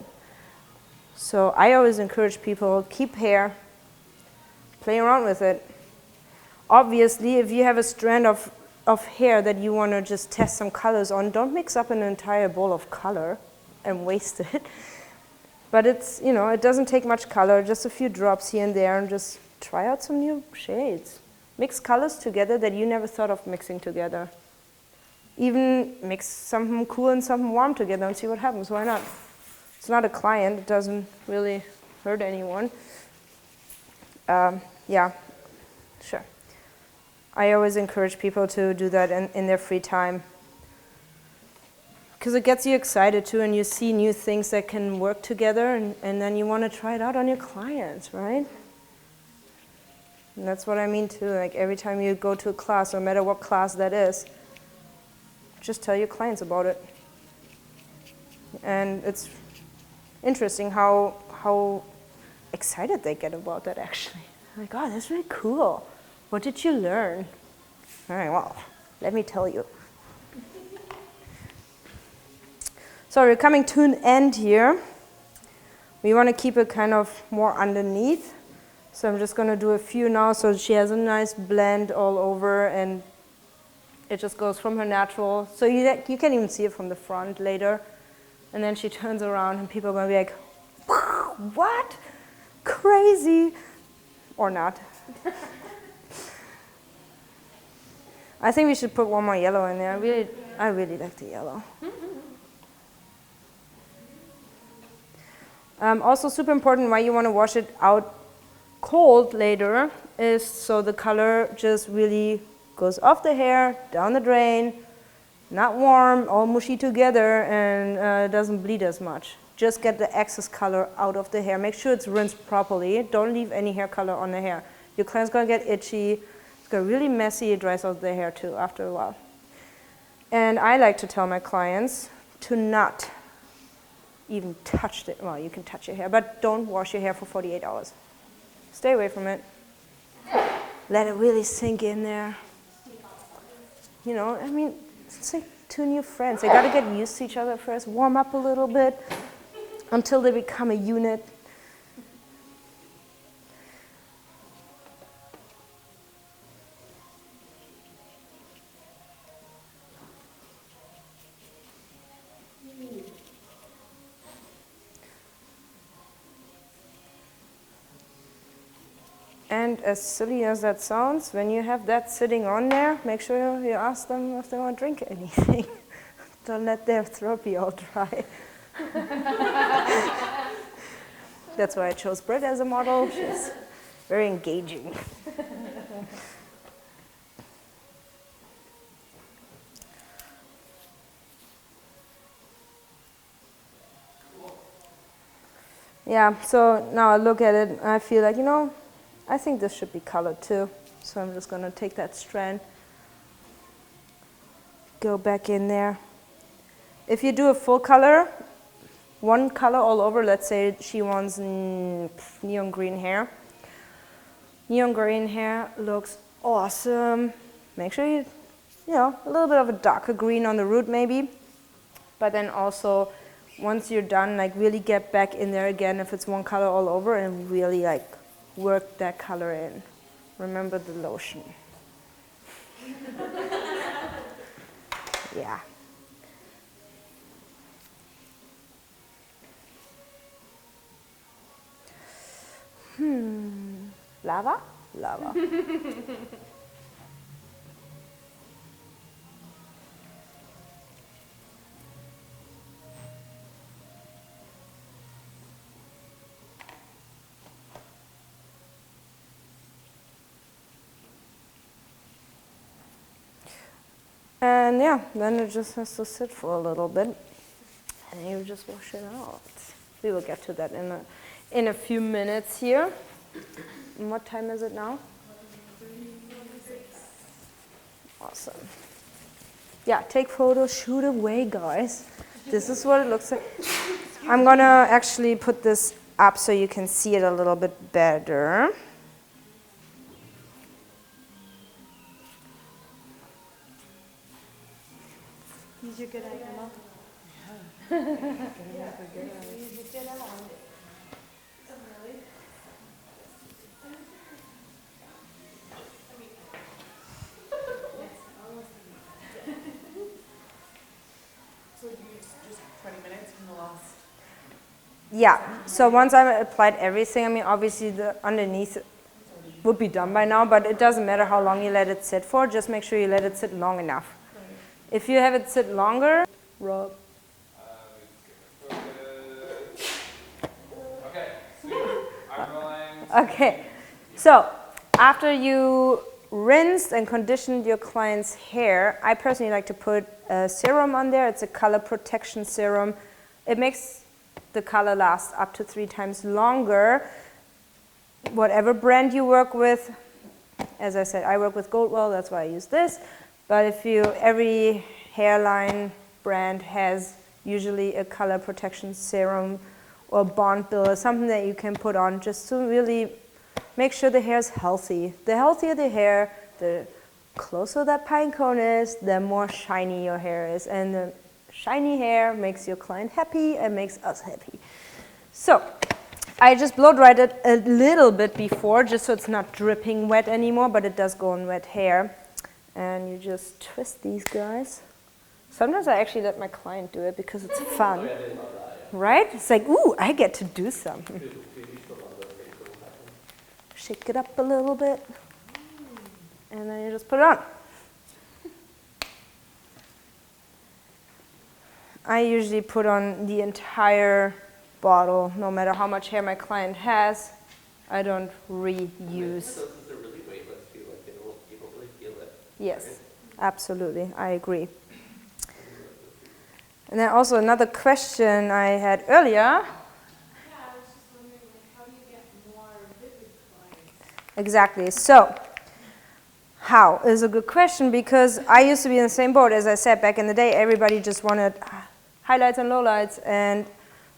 So I always encourage people, keep hair, play around with it. Obviously, if you have a strand of hair that you want to just test some colors on, don't mix up an entire bowl of color and waste it. But it's, you know, it doesn't take much color, just a few drops here and there, and just try out some new shades. Mix colors together that you never thought of mixing together. Even mix something cool and something warm together and see what happens. Why not? It's not a client. It doesn't really hurt anyone. Yeah, sure. I always encourage people to do that in their free time. Because it gets you excited too, and you see new things that can work together, and then you want to try it out on your clients, right? And that's what I mean too. Like every time you go to a class, no matter what class that is, just tell your clients about it. And it's interesting how excited they get about that actually. Like, oh, that's really cool. What did you learn? All right, well, let me tell you. So we're coming to an end here. We want to keep it kind of more underneath. So I'm just going to do a few now so she has a nice blend all over, and it just goes from her natural. So you can even see it from the front later. And then she turns around and people are going to be like, what? Crazy. Or not. I think we should put one more yellow in there. I really like the yellow. Also super important why you want to wash it out cold later is so the color just really goes off the hair, down the drain, not warm, all mushy together, and doesn't bleed as much. Just get the excess color out of the hair. Make sure it's rinsed properly. Don't leave any hair color on the hair. Your client's gonna get itchy. It's gonna really messy. It dries out the hair too after a while. And I like to tell my clients to not even touch it. Well, you can touch your hair, but don't wash your hair for 48 hours. Stay away from it. Let it really sink in there. You know, I mean, it's like two new friends. They gotta get used to each other first, warm up a little bit until they become a unit. And as silly as that sounds, when you have that sitting on there, make sure you ask them if they want to drink anything. Don't let their throat be all dry. That's why I chose Britt as a model. She's very engaging. Yeah, so now I look at it and I feel like, I think this should be colored too. So I'm just going to take that strand, go back in there. If you do a full color, one color all over, let's say she wants neon green hair. Neon green hair looks awesome. Make sure you a little bit of a darker green on the root maybe. But then also, once you're done, like really get back in there again if it's one color all over and really like work that color in. Remember the lotion. Yeah. Lava? Lava. And yeah, then it just has to sit for a little bit, and you just wash it out. We will get to that in a few minutes here. And what time is it now? Awesome. Yeah, take photos, shoot away, guys. This is what it looks like. I'm gonna actually put this up so you can see it a little bit better. Use your good eye, Emma. So you just 20 minutes from the last? Yeah, so once I've applied everything, I mean, obviously the underneath would be done by now, but it doesn't matter how long you let it sit for, just make sure you let it sit long enough. If you have it sit longer, rub. Okay, sweet. I'm rolling. Okay, so after you rinsed and conditioned your client's hair, I personally like to put a serum on there. It's a color protection serum. It makes the color last up to 3 times longer. Whatever brand you work with, as I said, I work with Goldwell, that's why I use this. But if every hairline brand has usually a color protection serum or bond builder, something that you can put on just to really make sure the hair is healthy. The healthier the hair, the closer that pine cone is, the more shiny your hair is. And the shiny hair makes your client happy and makes us happy. So I just blow dried it a little bit before, just so it's not dripping wet anymore, but it does go on wet hair. And you just twist these guys. Sometimes I actually let my client do it because it's fun. Right? It's like, ooh, I get to do something. Shake it up a little bit. And then you just put it on. I usually put on the entire bottle, no matter how much hair my client has. I don't reuse. Those are really weightless too, like you don't really feel it. Yes, right? absolutely, I agree. And then also another question I had earlier. Yeah, I was just wondering, like, how do you get more vivid clients? Exactly, so how is a good question, because I used to be in the same boat. As I said, back in the day, everybody just wanted highlights and lowlights, and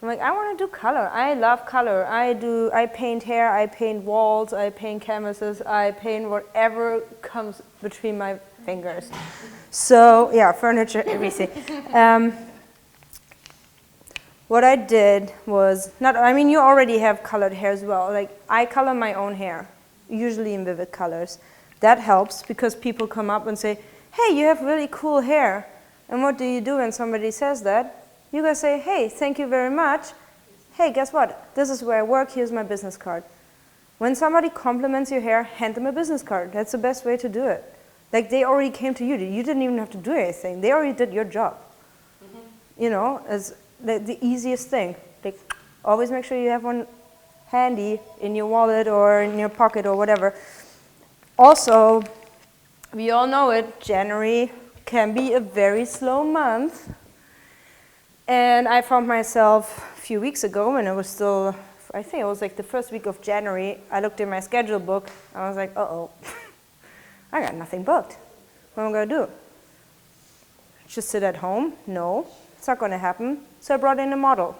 I'm like, I want to do color. I love color. I paint hair, I paint walls, I paint canvases, I paint whatever comes between my fingers. So yeah, furniture, everything. What I did was, you already have colored hair as well. Like, I color my own hair, usually in vivid colors. That helps because people come up and say, hey, you have really cool hair. And what do you do when somebody says that? You guys say, hey, thank you very much. Hey, guess what? This is where I work. Here's my business card. When somebody compliments your hair, hand them a business card. That's the best way to do it. Like, they already came to you. You didn't even have to do anything. They already did your job. you know, is the easiest thing. Like, always make sure you have one handy in your wallet or in your pocket or whatever. Also, we all know it, January can be a very slow month. And I found myself a few weeks ago when it was still, I think it was like the first week of January, I looked in my schedule book and I was like, uh-oh, I got nothing booked. What am I going to do? Just sit at home? No, it's not going to happen. So I brought in a model.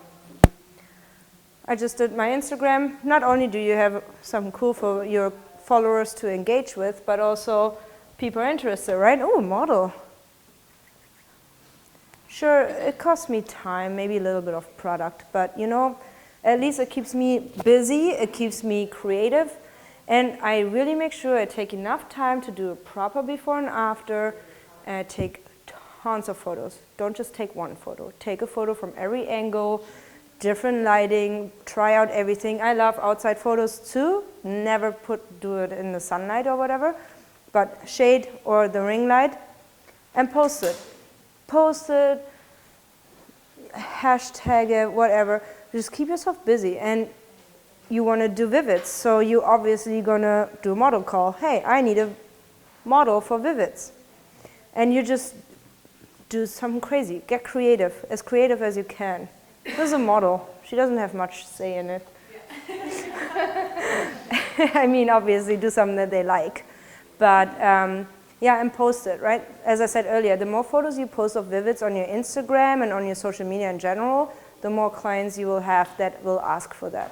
I just did my Instagram. Not only do you have something cool for your followers to engage with, but also people are interested, right? Oh, model. Sure, it costs me time, maybe a little bit of product, but you know, at least it keeps me busy, it keeps me creative, and I really make sure I take enough time to do a proper before and after, and I take tons of photos. Don't just take one photo. Take a photo from every angle, different lighting, try out everything. I love outside photos too. Never do it in the sunlight or whatever, but shade or the ring light, and post it. Post it, hashtag it, whatever. Just keep yourself busy. And you want to do Vivids, so you obviously going to do a model call. Hey, I need a model for Vivids. And you just do something crazy. Get creative as you can. This is a model. She doesn't have much say in it. I mean, obviously, do something that they like. But yeah, and post it, right? As I said earlier, the more photos you post of Vivids on your Instagram and on your social media in general, the more clients you will have that will ask for that.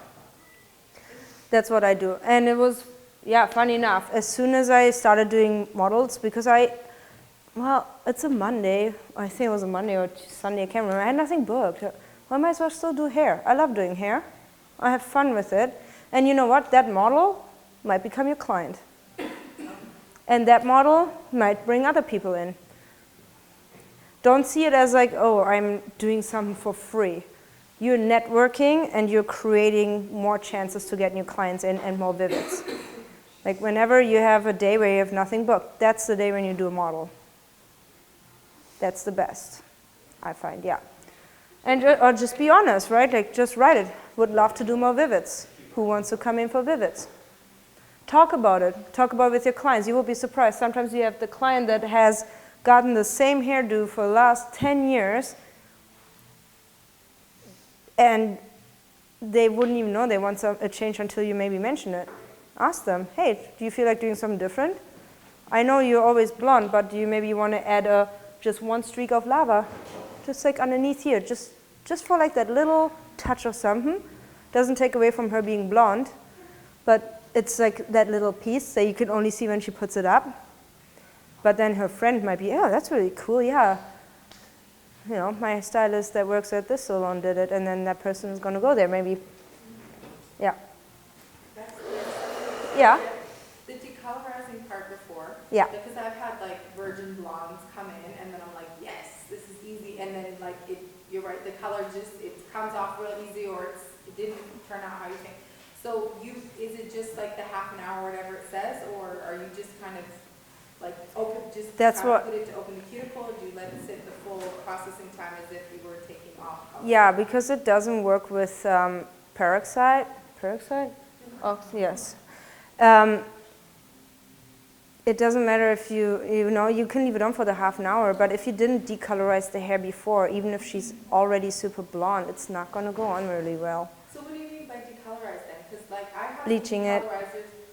That's what I do. And it was, yeah, funny enough, as soon as I started doing models, because well, it's a Monday. I think it was a Monday or Sunday, I can't remember. I had nothing booked. Well, I might as well still do hair. I love doing hair. I have fun with it. And you know what? That model might become your client. And that model might bring other people in. Don't see it as like, oh, I'm doing something for free. You're networking and you're creating more chances to get new clients in and more Vivids. Like whenever you have a day where you have nothing booked, that's the day when you do a model. That's the best, I find, yeah. And or just be honest, right? Like just write it. Would love to do more Vivids. Who wants to come in for Vivids? Talk about it. Talk about it with your clients. You will be surprised. Sometimes you have the client that has gotten the same hairdo for the last 10 years and they wouldn't even know they want a change until you maybe mention it. Ask them, hey, do you feel like doing something different? I know you're always blonde, but do you maybe want to add just one streak of lava? Just like underneath here, just for like that little touch of something. Doesn't take away from her being blonde, but it's like that little piece that you can only see when she puts it up. But then her friend might be, oh, that's really cool, yeah. You know, my stylist that works at this salon did it, and then that person is going to go there maybe. Yeah. Yeah. The decolorizing part before. Yeah. Because I've had like virgin blondes come in, and then I'm like, yes, this is easy. And then like you're right, the color it comes off real easy, or it didn't turn out how you think. So is it just like the half an hour or whatever it says, or are you just kind of like put it to open the cuticle, or do you let it sit the full processing time as if you were taking off color? Yeah, because it doesn't work with peroxide. Peroxide? Oh, yes. It doesn't matter if you know, you can leave it on for the half an hour, but if you didn't decolorize the hair before, even if she's already super blonde, it's not going to go on really well. So what do you mean by decolorize then? Because like I have Bleaching it.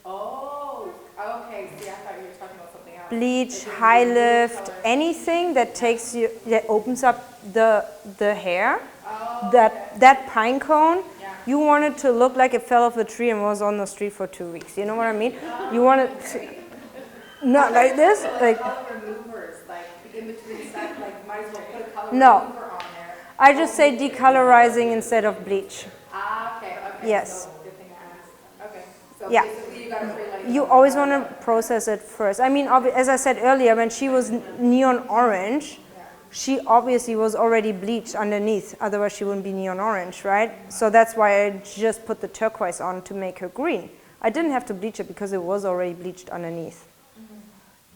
Oh, okay. See, I thought you were talking about something else. Bleach, high lift, anything that that opens up the hair. Oh, That pine cone, yeah. you want it to look like it fell off a tree and was on the street for 2 weeks. You know what I mean? You want it to, not like this, So like color removers, like in between stuff, like might as well put a color No. remover on there. I just say decolorizing instead of bleach. Okay. Yes. So, good thing I asked. Okay. So Yeah. basically you got to pre-light. You always want to process it first. I mean, as I said earlier, when she was neon orange, she obviously was already bleached underneath. Otherwise, she wouldn't be neon orange, right? So that's why I just put the turquoise on to make her green. I didn't have to bleach it because it was already bleached underneath.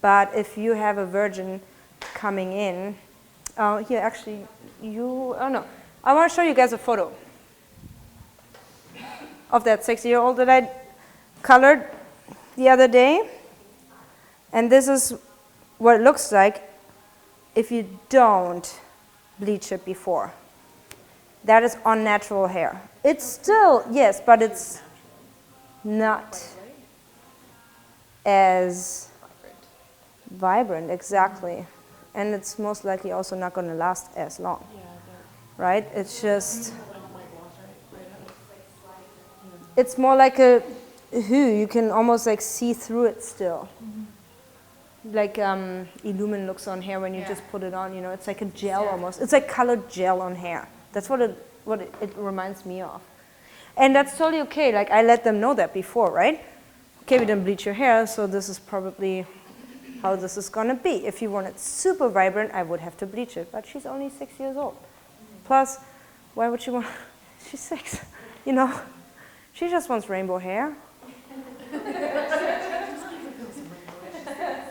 But if you have a virgin coming in, Here, actually, oh no. I want to show you guys a photo of that 6-year-old that I colored the other day. And this is what it looks like if you don't bleach it before. That is unnatural hair. It's still, yes, but it's not as vibrant, exactly. And it's most likely also not going to last as long, right? It's just, it's more like a hue. You can almost like see through it still. Like Illumin looks on hair when you just put it on, you know, it's like a gel almost. It's like colored gel on hair. That's what it reminds me of. And that's totally okay. Like I let them know that before, right? Okay, we didn't bleach your hair, so this is probably how this is gonna be. If you want it super vibrant, I would have to bleach it, but she's only 6 years old. Plus, why would she want, she's 6, you know? She just wants rainbow hair.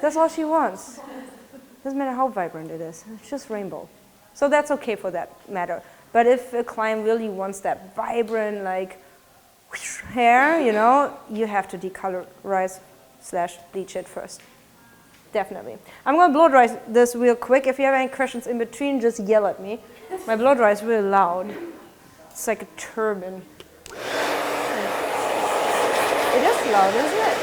That's all she wants. Doesn't matter how vibrant it is, it's just rainbow. So that's okay for that matter. But if a client really wants that vibrant, like, whoosh, hair, you know, you have to decolorize / bleach it first. Definitely. I'm going to blow dry this real quick. If you have any questions in between, just yell at me. My blow dry is really loud. It's like a turbine. It is loud, isn't it?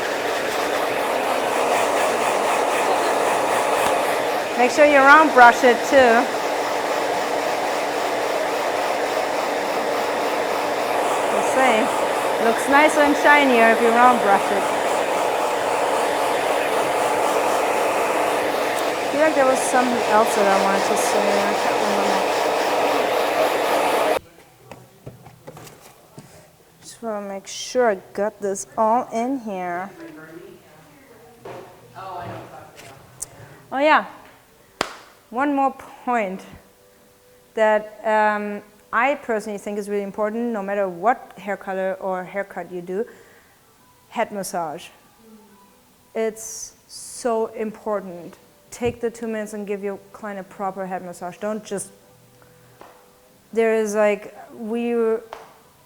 Make sure you round brush it too. The same. Looks nicer and shinier if you round brush it. I feel like there was something else that I wanted to say. I can't remember. Just want to make sure I got this all in here. Oh yeah. One more point that I personally think is really important, no matter what hair color or haircut you do, head massage. It's so important. Take the 2 minutes and give your client a proper head massage. Don't just, there is like, we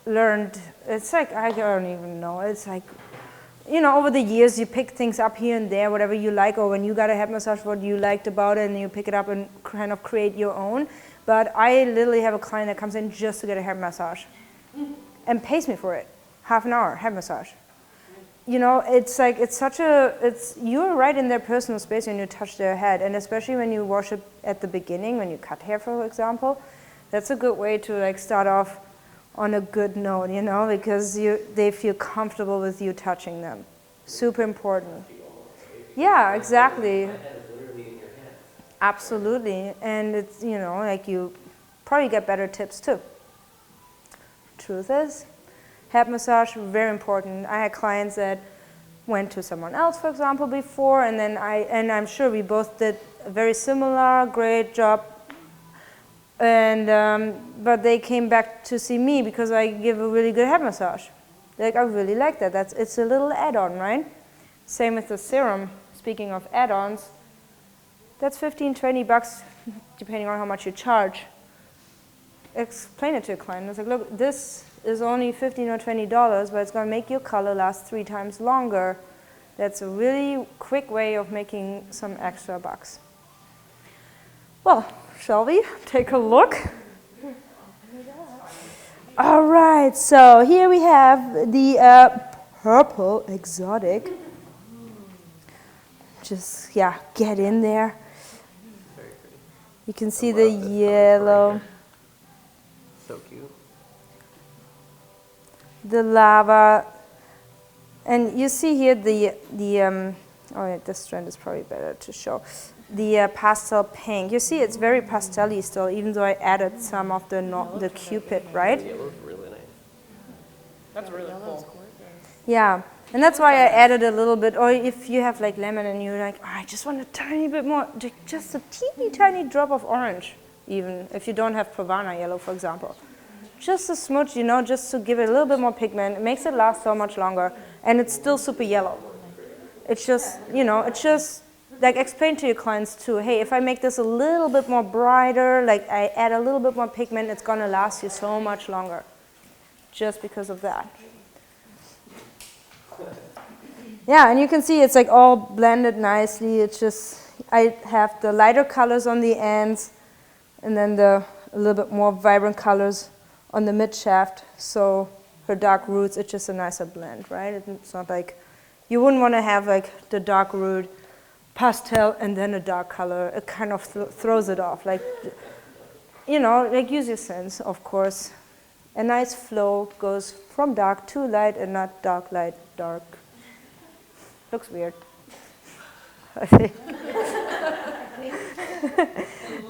learned, it's like, I don't even know, it's like, you know, over the years you pick things up here and there, whatever you like, or when you got a head massage, what you liked about it, and you pick it up and kind of create your own. But I literally have a client that comes in just to get a head massage and pays me for it. Half an hour, head massage. You know, it's like, it's such a, you're right in their personal space when you touch their head, and especially when you wash it at the beginning, when you cut hair, for example, that's a good way to like start off on a good note, you know, because they feel comfortable with you touching them. Super important. Yeah, exactly. Absolutely. And it's, you know, like you probably get better tips too. Truth is, head massage, very important. I had clients that went to someone else, for example, before, and then I'm sure we both did a very similar, great job. And but they came back to see me because I give a really good head massage. Like I really like that. It's a little add-on, right? Same with the serum. Speaking of add-ons, that's $15–20 depending on how much you charge. Explain it to a client. It's like, look, this is only $15 or $20, but it's going to make your color last 3 times longer. That's a really quick way of making some extra bucks. Well, shall we take a look? All right, so here we have the purple exotic. Just, yeah, get in there. You can see the yellow. So cute. The lava. And you see here the oh yeah, this strand is probably better to show. The pastel pink. You see it's very pastel-y still, even though I added some of the Cupid, right? The yellow's really nice. That's really cool. Yeah, and that's why I added a little bit. Or if you have like lemon and you're like, oh, I just want a tiny bit more, just a teeny tiny drop of orange, even if you don't have Pravana Yellow, for example. Just a smudge, you know, just to give it a little bit more pigment. It makes it last so much longer, and it's still super yellow. It's just, you know, it's just like explain to your clients too, hey, if I make this a little bit more brighter, like I add a little bit more pigment, it's gonna last you so much longer, just because of that. Yeah, and you can see it's like all blended nicely. It's just, I have the lighter colors on the ends, and then a little bit more vibrant colors on the mid shaft. So her dark roots, it's just a nicer blend, right? It's not like, you wouldn't want to have like the dark root, pastel, and then a dark color. It kind of throws it off. Like, you know, like use your sense, of course. A nice flow goes from dark to light and not dark, light, dark. Looks weird. I think.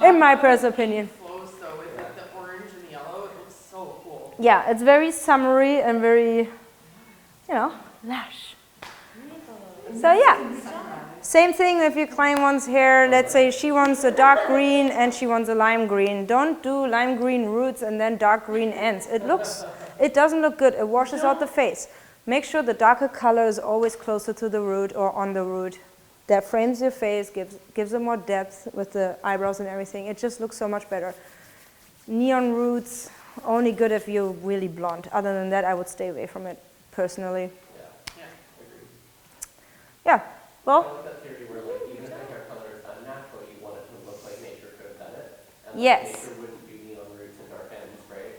In my personal opinion. Flows though with like the orange and the yellow, it looks so cool. Yeah, it's very summery and very, you know, lush. So yeah, same thing if your client wants hair, let's say she wants a dark green and she wants a lime green. Don't do lime green roots and then dark green ends. It doesn't look good, it washes out the face. Make sure the darker color is always closer to the root or on the root. That frames your face, gives it more depth with the eyebrows and everything. It just looks so much better. Neon roots, only good if you're really blonde. Other than that, I would stay away from it, personally. Yeah, agreed. Yeah, well. I like that theory where like, even if the hair color is unnatural, you want it to look like nature could have done it. And Yes. nature wouldn't do neon roots and dark ends, right?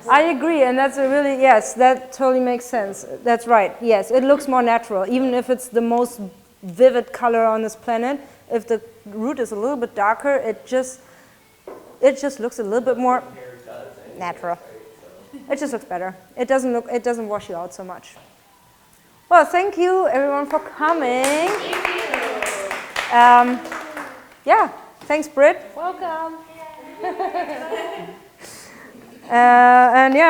I agree, and that's a really, yes, that totally makes sense. That's right, yes, it looks more natural. Even if it's the most vivid color on this planet, if the root is a little bit darker, it just looks a little bit more natural. It just looks better. It doesn't wash you out so much. Well, thank you everyone for coming. Thank you. Yeah, thanks Britt. Welcome. And yeah.